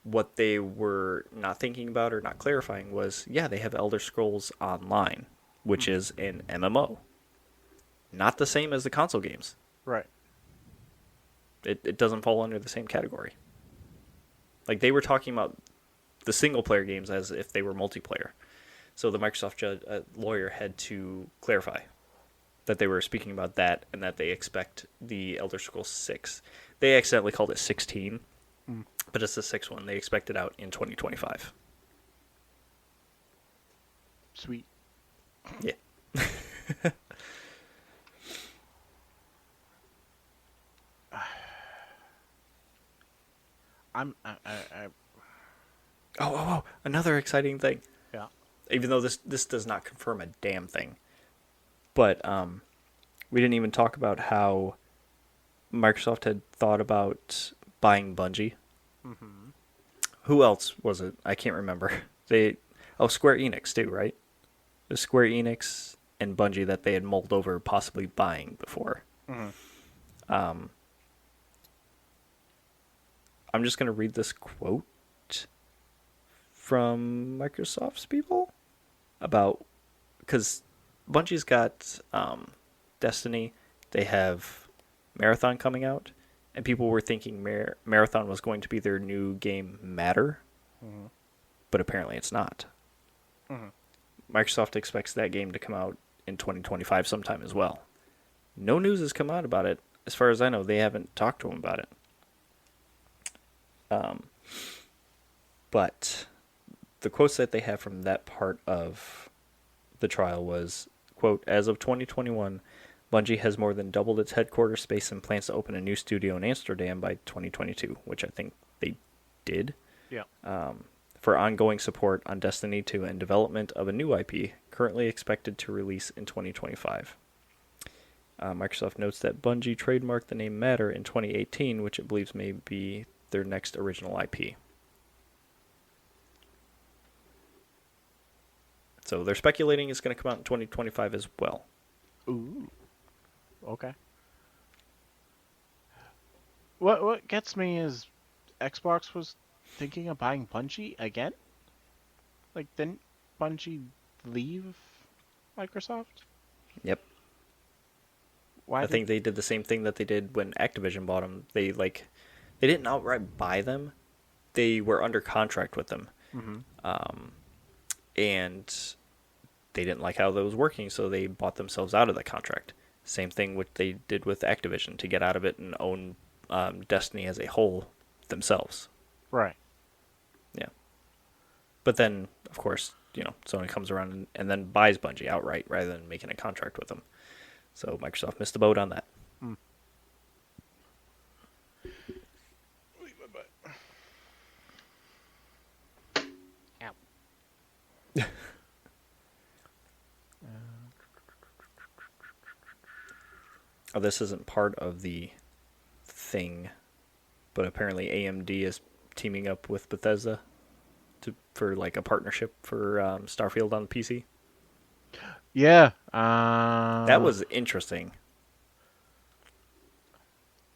[SPEAKER 1] What they were not thinking about or not clarifying was, yeah, they have Elder Scrolls Online, which is an MMO. Not the same as the console games.
[SPEAKER 2] Right.
[SPEAKER 1] It doesn't fall under the same category. Like, they were talking about the single-player games as if they were multiplayer. So the Microsoft lawyer had to clarify that they were speaking about that and that they expect the Elder Scrolls 6. They accidentally called it 16, but it's the 6th one. They expect it out in 2025.
[SPEAKER 2] Sweet.
[SPEAKER 1] Yeah. Oh, another exciting thing.
[SPEAKER 2] Yeah.
[SPEAKER 1] Even though this does not confirm a damn thing. But we didn't even talk about how Microsoft had thought about buying Bungie. Mm-hmm. Who else was it? I can't remember. Square Enix too, right? The Square Enix and Bungie that they had mulled over possibly buying before. Mm-hmm. I'm just going to read this quote from Microsoft's people about, because Bungie's got Destiny, they have Marathon coming out, and people were thinking Marathon was going to be their new game Matter, but apparently it's not. Microsoft expects that game to come out in 2025 sometime as well. No news has come out about it. As far as I know, they haven't talked to them about it. But the quotes that they have from that part of the trial was, quote, as of 2021, Bungie has more than doubled its headquarters space and plans to open a new studio in Amsterdam by 2022, which I think they did.
[SPEAKER 2] Yeah.
[SPEAKER 1] For ongoing support on Destiny 2 and development of a new IP, currently expected to release in 2025. Microsoft notes that Bungie trademarked the name Matter in 2018, which it believes may be their next original IP. So they're speculating it's going to come out in 2025 as well.
[SPEAKER 2] Ooh. Okay. What gets me is Xbox was thinking of buying Bungie again? Like, didn't Bungie leave Microsoft?
[SPEAKER 1] Yep. I think they did the same thing that they did when Activision bought them. They didn't outright buy them. They were under contract with them. And they didn't like how that was working, so they bought themselves out of the contract. Same thing what they did with Activision to get out of it and own Destiny as a whole themselves.
[SPEAKER 2] Right.
[SPEAKER 1] Yeah. But then, of course, Sony comes around and then buys Bungie outright rather than making a contract with them. So Microsoft missed the boat on that.
[SPEAKER 2] Ow.
[SPEAKER 1] Oh, this isn't part of the thing, but apparently AMD is teaming up with Bethesda for like a partnership for Starfield on the PC.
[SPEAKER 2] Yeah.
[SPEAKER 1] That was interesting.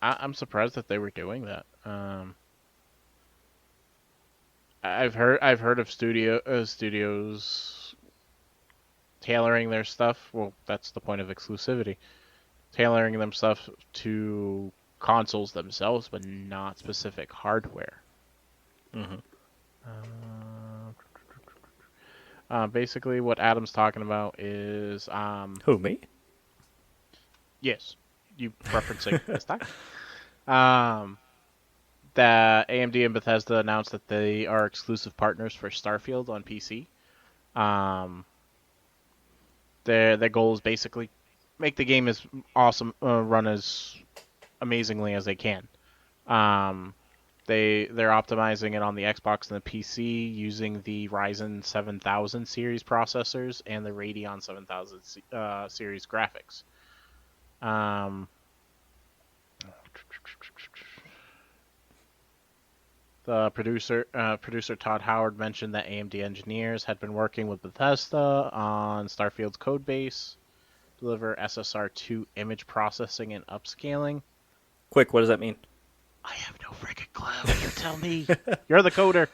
[SPEAKER 2] I'm surprised that they were doing that. I've heard of studios tailoring their stuff. Well, that's the point of exclusivity. Tailoring them stuff to consoles themselves, but not specific hardware.
[SPEAKER 1] Mm-hmm.
[SPEAKER 2] Basically, what Adam's talking about is
[SPEAKER 1] Who, me?
[SPEAKER 2] yes, you referencing this time. That AMD and Bethesda announced that they are exclusive partners for Starfield on PC. Their goal is basically make the game as awesome, run as amazingly as they can. They're optimizing it on the Xbox and the PC using the Ryzen 7000 series processors and the Radeon 7000 series graphics. The producer Todd Howard mentioned that AMD engineers had been working with Bethesda on Starfield's codebase, deliver SSR2 image processing and upscaling.
[SPEAKER 1] Quick, what does that mean?
[SPEAKER 2] I have no freaking clue. You tell me. You're the coder.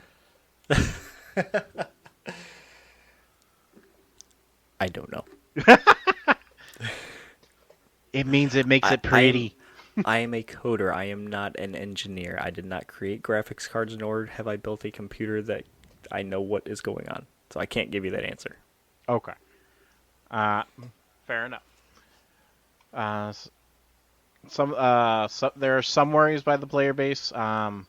[SPEAKER 1] I don't know.
[SPEAKER 2] It means it makes it pretty.
[SPEAKER 1] I am a coder. I am not an engineer. I did not create graphics cards, nor have I built a computer that I know what is going on. So I can't give you that answer.
[SPEAKER 2] Okay. Fair enough. There are some worries by the player base that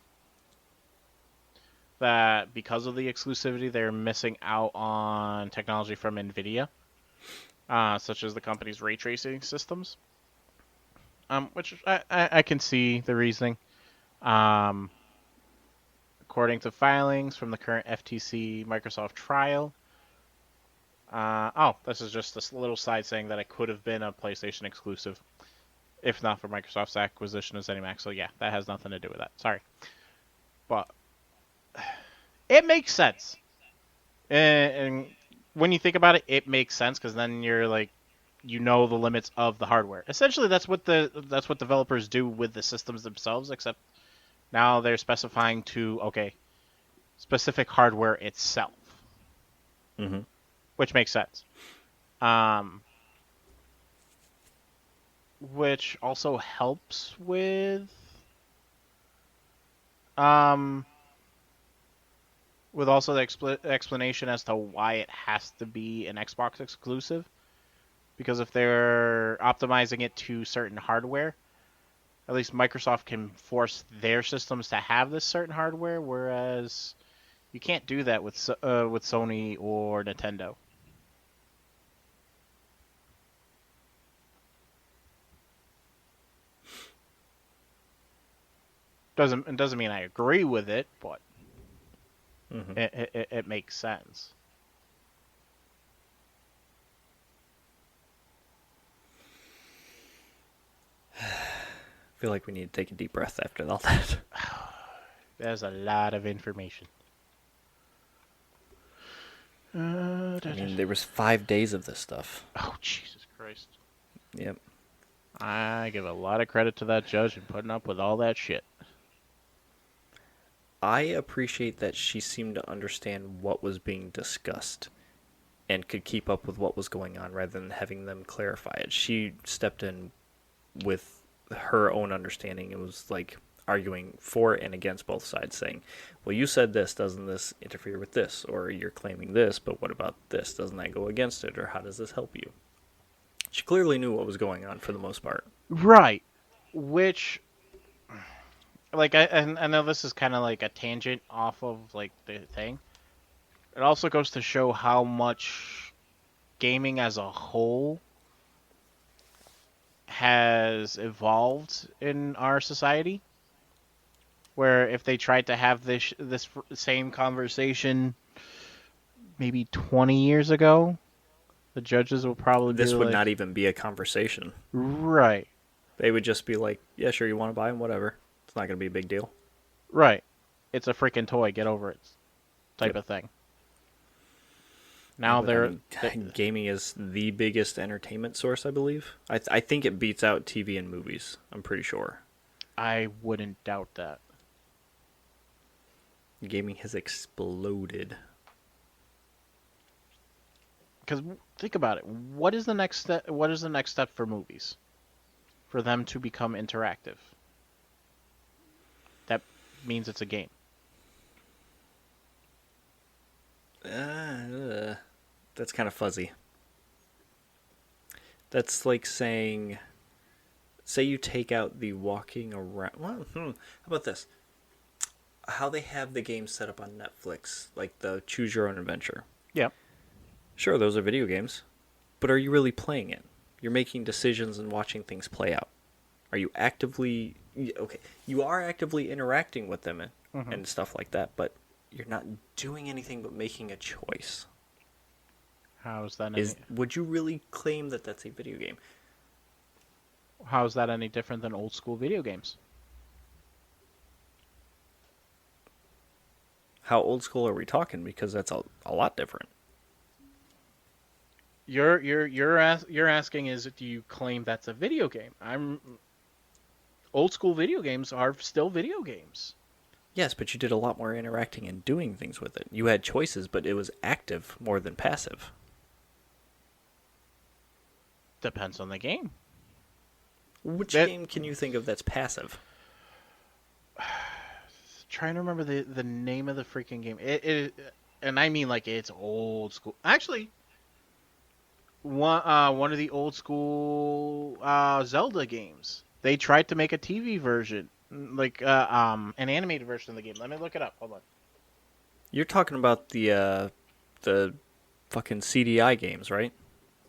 [SPEAKER 2] because of the exclusivity, they're missing out on technology from NVIDIA, such as the company's ray tracing systems. Which I can see the reasoning. According to filings from the current FTC Microsoft trial. This is just this little side saying that it could have been a PlayStation exclusive, if not for Microsoft's acquisition of ZeniMax. So yeah, that has nothing to do with that. Sorry. But it makes sense. And when you think about it, it makes sense because then you're like, you know the limits of the hardware. Essentially, that's what developers do with the systems themselves, except now they're specifying to specific hardware itself, which makes sense. Which also helps with also the explanation as to why it has to be an Xbox exclusive. Because if they're optimizing it to certain hardware, at least Microsoft can force their systems to have this certain hardware, whereas you can't do that with Sony or Nintendo. Doesn't mean I agree with it, but it makes sense.
[SPEAKER 1] I feel like we need to take a deep breath after all that.
[SPEAKER 2] There's a lot of information.
[SPEAKER 1] I mean, there was 5 days of this stuff.
[SPEAKER 2] Oh, Jesus Christ.
[SPEAKER 1] Yep.
[SPEAKER 2] I give a lot of credit to that judge in putting up with all that shit.
[SPEAKER 1] I appreciate that she seemed to understand what was being discussed and could keep up with what was going on rather than having them clarify it. She stepped in with her own understanding. It was like arguing for and against both sides, saying, well, you said this, doesn't this interfere with this? Or you're claiming this, but what about this? Doesn't that go against it? Or how does this help you? She clearly knew what was going on for the most part.
[SPEAKER 2] Right. Which, like, I know this is kind of like a tangent off of, like, the thing. It also goes to show how much gaming as a whole has evolved in our society, where if they tried to have this same conversation maybe 20 years ago, the judges will probably
[SPEAKER 1] this
[SPEAKER 2] be
[SPEAKER 1] would
[SPEAKER 2] like,
[SPEAKER 1] not even be a conversation.
[SPEAKER 2] Right.
[SPEAKER 1] They would just be like, yeah, sure, you want to buy them, whatever. It's not going to be a big deal.
[SPEAKER 2] Right. It's a freaking toy, get over it type of thing. Now
[SPEAKER 1] gaming is the biggest entertainment source, I believe. I think it beats out TV and movies. I'm pretty sure.
[SPEAKER 2] I wouldn't doubt that.
[SPEAKER 1] Gaming has exploded.
[SPEAKER 2] Because think about it. What is the next step? What is the next step for movies? For them to become interactive. That means it's a game.
[SPEAKER 1] That's kind of fuzzy. That's like saying, say you take out the walking around. Well, how about this? How they have the game set up on Netflix, like the Choose Your Own Adventure.
[SPEAKER 2] Yeah.
[SPEAKER 1] Sure, those are video games, but are you really playing it? You're making decisions and watching things play out. Are you actively... Okay, you are actively interacting with them and stuff like that, but you're not doing anything but making a choice.
[SPEAKER 2] How is that?
[SPEAKER 1] Would you really claim that that's a video game?
[SPEAKER 2] How is that any different than old school video games?
[SPEAKER 1] How old school are we talking? Because that's a lot different.
[SPEAKER 2] You're asking is, do you claim that's a video game? Old school video games are still video games.
[SPEAKER 1] Yes, but you did a lot more interacting and doing things with it. You had choices, but it was active more than passive.
[SPEAKER 2] Depends on the game.
[SPEAKER 1] Which game can you think of that's passive?
[SPEAKER 2] Trying to remember the name of the freaking game. And I mean like it's old school. Actually, one of the old school Zelda games. They tried to make a TV version, like an animated version of the game. Let me look it up. Hold on.
[SPEAKER 1] You're talking about the fucking CDI games, right?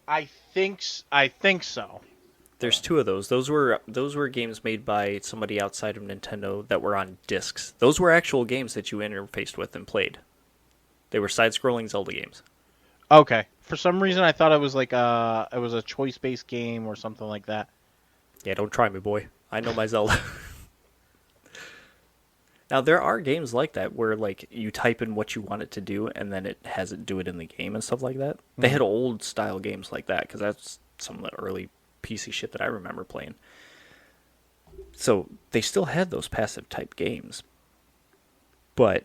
[SPEAKER 2] I think so.
[SPEAKER 1] There's two of those. Those were games made by somebody outside of Nintendo that were on discs. Those were actual games that you interfaced with and played. They were side-scrolling Zelda games.
[SPEAKER 2] Okay. For some reason, I thought it was like it was a choice-based game or something like that.
[SPEAKER 1] Yeah, don't try me, boy. I know my Zelda. Now, there are games like that where like you type in what you want it to do and then it has it do it in the game and stuff like that. They had old-style games like that because that's some of the early PC shit that I remember playing. So they still had those passive type games. But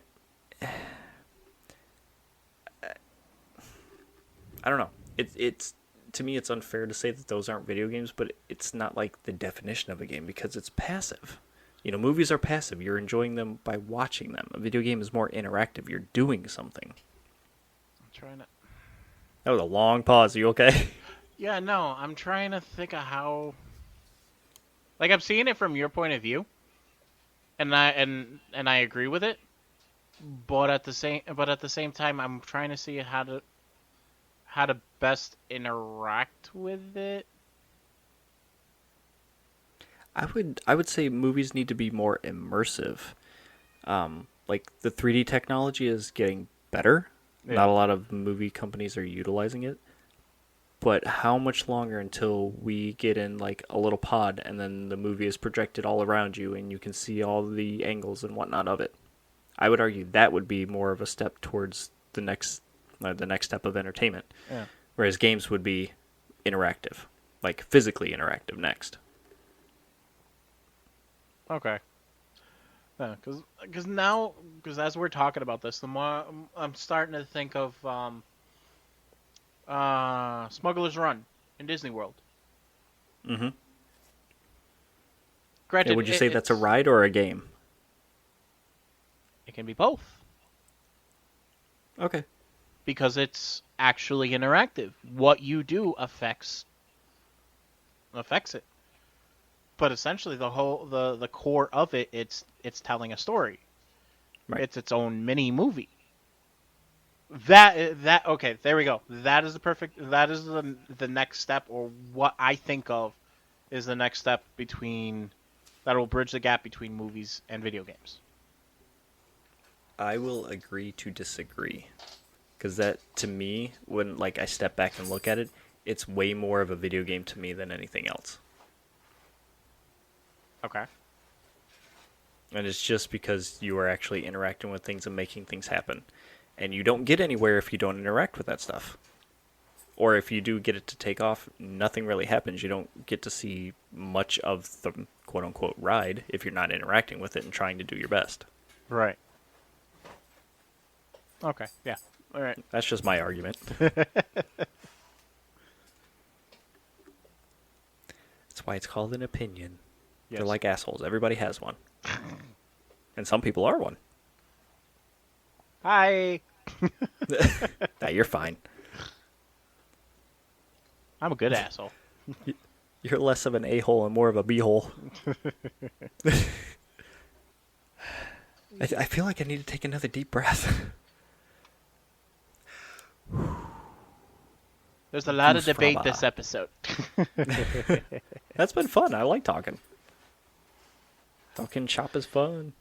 [SPEAKER 1] I don't know. It's to me it's unfair to say that those aren't video games, but it's not like the definition of a game because it's passive. You know, movies are passive. You're enjoying them by watching them. A video game is more interactive. You're doing something.
[SPEAKER 2] I'm trying to...
[SPEAKER 1] That was a long pause. Are you okay?
[SPEAKER 2] Yeah, no, I'm trying to think of how... Like, I'm seeing it from your point of view, and I agree with it, but at the same time, I'm trying to see how to best interact with it.
[SPEAKER 1] I would say movies need to be more immersive. Like the 3D technology is getting better. Yeah. Not a lot of movie companies are utilizing it. But how much longer until we get in like a little pod and then the movie is projected all around you and you can see all the angles and whatnot of it? I would argue that would be more of a step towards the next step of entertainment. Yeah. Whereas games would be interactive, like physically interactive next.
[SPEAKER 2] Okay. Yeah, because as we're talking about this, the more I'm starting to think of Smuggler's Run in Disney World.
[SPEAKER 1] Mm-hmm.
[SPEAKER 2] Granted,
[SPEAKER 1] yeah, would you say that's a ride or a game?
[SPEAKER 2] It can be both.
[SPEAKER 1] Okay.
[SPEAKER 2] Because it's actually interactive. What you do affects it. But essentially, the core of it, it's telling a story. Right. It's its own mini movie. Okay, there we go. That is the next step, or what I think of is the next step that will bridge the gap between movies and video games.
[SPEAKER 1] I will agree to disagree, because that to me, when like I step back and look at it, it's way more of a video game to me than anything else.
[SPEAKER 2] Okay.
[SPEAKER 1] And it's just because you are actually interacting with things and making things happen. And you don't get anywhere if you don't interact with that stuff. or if you do get it to take off, nothing really happens. You don't get to see much of the quote-unquote ride if you're not interacting with it and trying to do your best.
[SPEAKER 2] Right. Okay. Yeah. All right.
[SPEAKER 1] That's just my argument. That's why it's called an opinion.
[SPEAKER 2] Yes.
[SPEAKER 1] They're like assholes. Everybody has one. And some people are one.
[SPEAKER 2] Hi.
[SPEAKER 1] Nah, you're fine.
[SPEAKER 2] I'm a good asshole.
[SPEAKER 1] You're less of an a-hole and more of a b-hole. I feel like I need to take another deep breath.
[SPEAKER 2] There's a lot of
[SPEAKER 1] Goose
[SPEAKER 2] debate
[SPEAKER 1] fraba.
[SPEAKER 2] this episode.
[SPEAKER 1] That's been fun. I like talking. Talking shop is fun.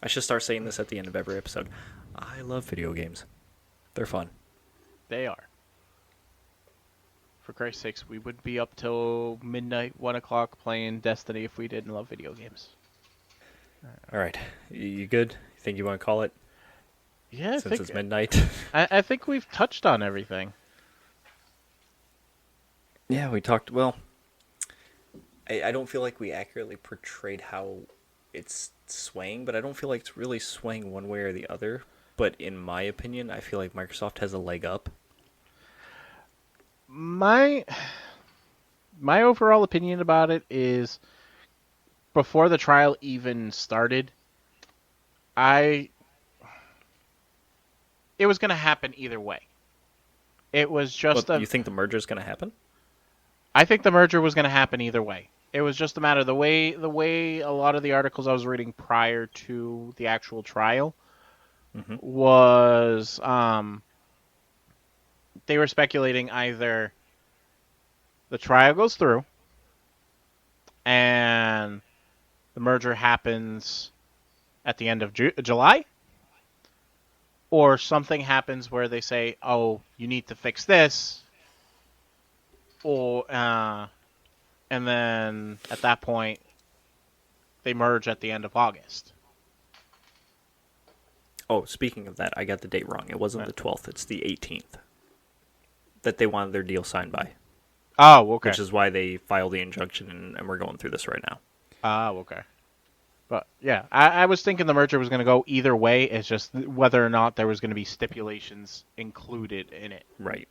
[SPEAKER 1] I should start saying this at the end of every episode. I love video games. They're fun.
[SPEAKER 2] They are. For Christ's sakes, we would be up till midnight, 1 o'clock playing Destiny if we didn't love video games.
[SPEAKER 1] All right. You good? You think you want to call it?
[SPEAKER 2] Yeah,
[SPEAKER 1] Since it's midnight.
[SPEAKER 2] I think we've touched on everything.
[SPEAKER 1] Yeah, we talked. Well, I don't feel like we accurately portrayed how it's swaying, but I don't feel like it's really swaying one way or the other. But in my opinion, I feel like Microsoft has a leg up.
[SPEAKER 2] My overall opinion about it is, before the trial even started, it was going to happen either way. It was just
[SPEAKER 1] You think the merger is going to happen?
[SPEAKER 2] I think the merger was going to happen either way. It was just a matter of the way a lot of the articles I was reading prior to the actual trial was they were speculating either the trial goes through and the merger happens at the end of July, or something happens where they say, "Oh, you need to fix this," or and then at that point they merge at the end of August.
[SPEAKER 1] Oh, speaking of that, I got the date wrong. It wasn't the 12th. It's the 18th that they wanted their deal signed by.
[SPEAKER 2] Oh, okay.
[SPEAKER 1] Which is why they filed the injunction, and we're going through this right now.
[SPEAKER 2] Oh, okay. But, yeah, I was thinking the merger was going to go either way. It's just whether or not there was going to be stipulations included in it.
[SPEAKER 1] Right.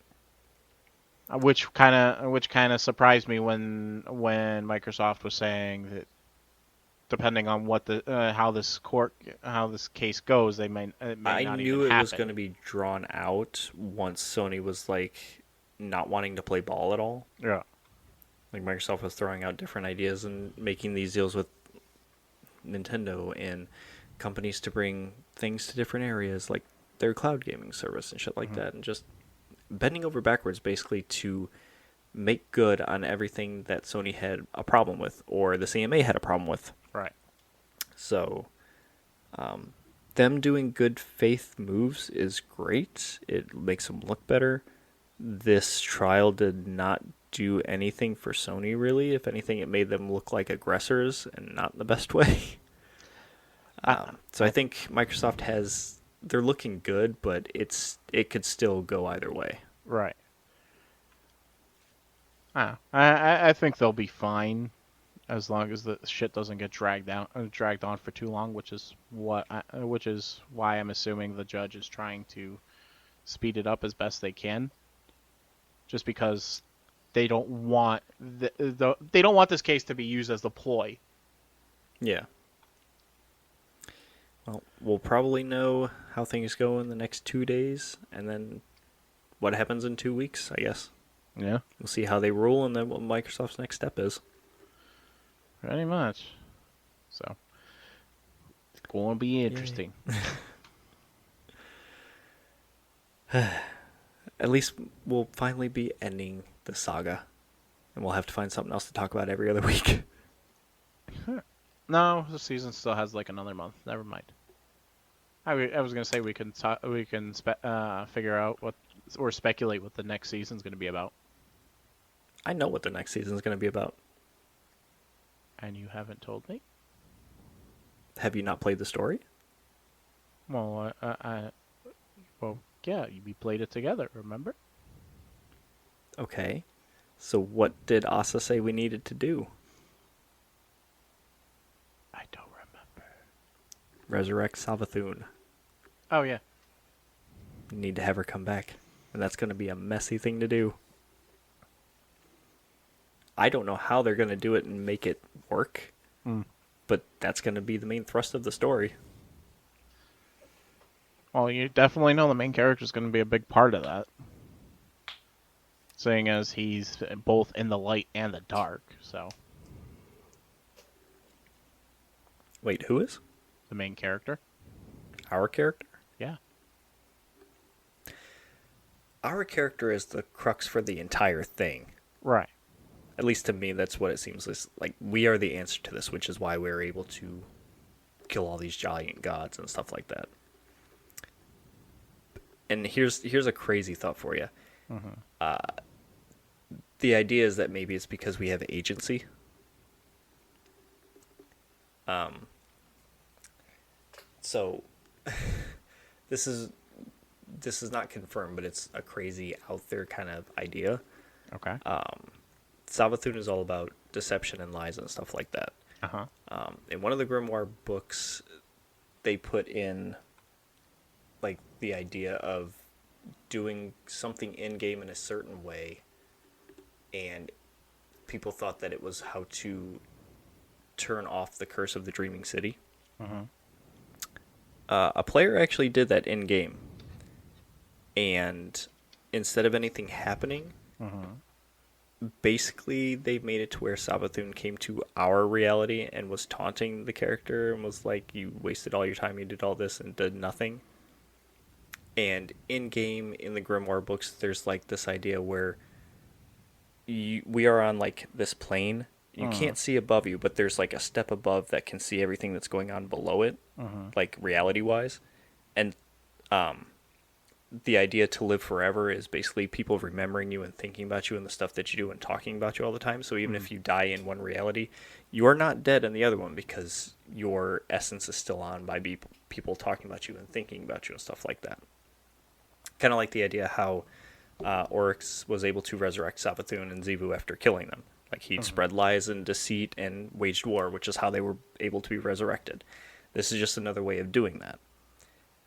[SPEAKER 2] Which kind of surprised me when Microsoft was saying that depending on what how this case goes, it may not even happen.
[SPEAKER 1] I knew it was going to be drawn out once Sony was like not wanting to play ball at all.
[SPEAKER 2] Yeah.
[SPEAKER 1] Like Microsoft was throwing out different ideas and making these deals with Nintendo and companies to bring things to different areas, like their cloud gaming service and shit like that, and just bending over backwards basically to make good on everything that Sony had a problem with or the CMA had a problem with.
[SPEAKER 2] Right.
[SPEAKER 1] So, them doing good faith moves is great. It makes them look better. This trial did not do anything for Sony, really. If anything, it made them look like aggressors and not in the best way. So I think Microsoft they're looking good, but it could still go either way.
[SPEAKER 2] Right. I think they'll be fine as long as the shit doesn't get dragged on for too long, which is why I'm assuming the judge is trying to speed it up as best they can, just because they don't want they don't want this case to be used as the ploy.
[SPEAKER 1] Yeah. Well, we'll probably know how things go in the next 2 days, and then what happens in 2 weeks, I guess.
[SPEAKER 2] Yeah.
[SPEAKER 1] We'll see how they rule, and then what Microsoft's next step is.
[SPEAKER 2] Pretty much. So, it's going to be interesting.
[SPEAKER 1] At least we'll finally be ending the saga, and we'll have to find something else to talk about every other week.
[SPEAKER 2] No, the season still has like another month. Never mind. I was gonna say we can figure out what or speculate what the next season's gonna be about.
[SPEAKER 1] I know what the next season is going to be about.
[SPEAKER 2] And you haven't told me?
[SPEAKER 1] Have you not played the story?
[SPEAKER 2] Well, yeah, we played it together, remember?
[SPEAKER 1] Okay. So what did Asa say we needed to do?
[SPEAKER 2] I don't remember.
[SPEAKER 1] Resurrect Savathun.
[SPEAKER 2] Oh, yeah.
[SPEAKER 1] You need to have her come back. And that's going to be a messy thing to do. I don't know how they're going to do it and make it work. But that's going to be the main thrust of the story.
[SPEAKER 2] Well, you definitely know the main character is going to be a big part of that. Seeing as he's both in the light and the dark, so.
[SPEAKER 1] Wait, who is?
[SPEAKER 2] The main character?
[SPEAKER 1] Our character?
[SPEAKER 2] Yeah.
[SPEAKER 1] Our character is the crux for the entire thing.
[SPEAKER 2] Right.
[SPEAKER 1] At least to me, that's what it seems like. We are the answer to this, which is why we're able to kill all these giant gods and stuff like that. And here's a crazy thought for you. The idea is that maybe it's because we have agency. So this is not confirmed, but it's a crazy out there kind of idea.
[SPEAKER 2] Okay.
[SPEAKER 1] Savathun is all about deception and lies and stuff like that.
[SPEAKER 2] Uh-huh.
[SPEAKER 1] In one of the grimoire books, they put in like the idea of doing something in game in a certain way, and people thought that it was how to turn off the curse of the Dreaming City. A player actually did that in game, and instead of anything happening, basically they made it to where Savathun came to our reality and was taunting the character and was like, you wasted all your time, you did all this and did nothing. And in game, in the grimoire books, there's like this idea where we are on like this plane. You can't see above you, but there's like a step above that can see everything that's going on below it, like reality wise. And the idea to live forever is basically people remembering you and thinking about you and the stuff that you do and talking about you all the time. So even if you die in one reality, you're not dead in the other one because your essence is still on by people talking about you and thinking about you and stuff like that. Kind of like the idea how Oryx was able to resurrect Savathun and Xivu after killing them. Like he'd spread lies and deceit and waged war, which is how they were able to be resurrected. This is just another way of doing that.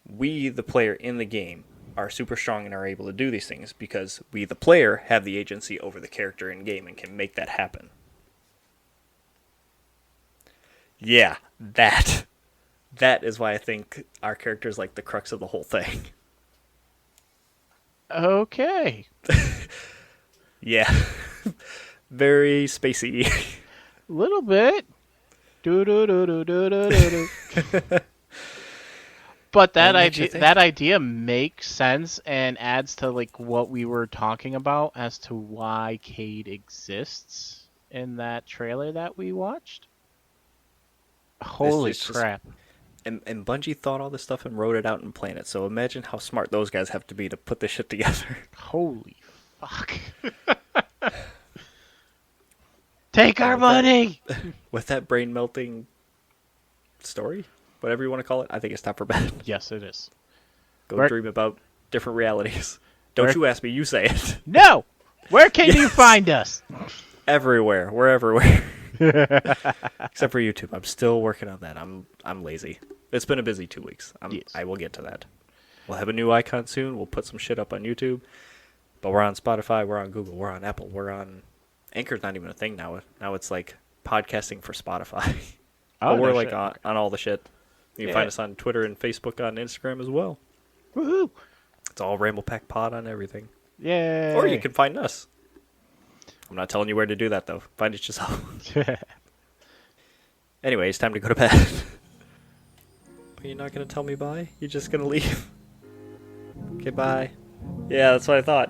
[SPEAKER 1] We, the player in the game, are super strong and are able to do these things because we, the player, have the agency over the character in game and can make that happen. Yeah, that is why I think our character is like the crux of the whole thing.
[SPEAKER 2] Okay.
[SPEAKER 1] Yeah. Very spacey.
[SPEAKER 2] Little bit. Do. But that idea makes sense and adds to like what we were talking about as to why Cade exists in that trailer that we watched. Holy crap.
[SPEAKER 1] And Bungie thought all this stuff and wrote it out in Planet, so imagine how smart those guys have to be to put this shit together.
[SPEAKER 2] Holy fuck. Take our money!
[SPEAKER 1] With that brain-melting story, whatever you want to call it, I think it's time for bed.
[SPEAKER 2] Yes, it is.
[SPEAKER 1] Go dream about different realities. Don't you ask me, you say it.
[SPEAKER 2] No! Where can you find us?
[SPEAKER 1] Everywhere. We're everywhere. Except for YouTube. I'm still working on that. I'm lazy. It's been a busy 2 weeks.
[SPEAKER 2] Yes.
[SPEAKER 1] I will get to that. We'll have a new icon soon. We'll put some shit up on YouTube. But we're on Spotify. We're on Google. We're on Apple. We're on... Anchor's not even a thing now. Now it's like podcasting for Spotify. But we're like on all the shit. You can find us on Twitter and Facebook, on Instagram as well.
[SPEAKER 2] Woohoo!
[SPEAKER 1] It's all Ramblepack Pod on everything.
[SPEAKER 2] Yay!
[SPEAKER 1] Or you can find us. I'm not telling you where to do that, though. Find it yourself. Anyway, it's time to go to bed. Are you not going to tell me bye? You're just going to leave? Okay, bye. Yeah, that's what I thought.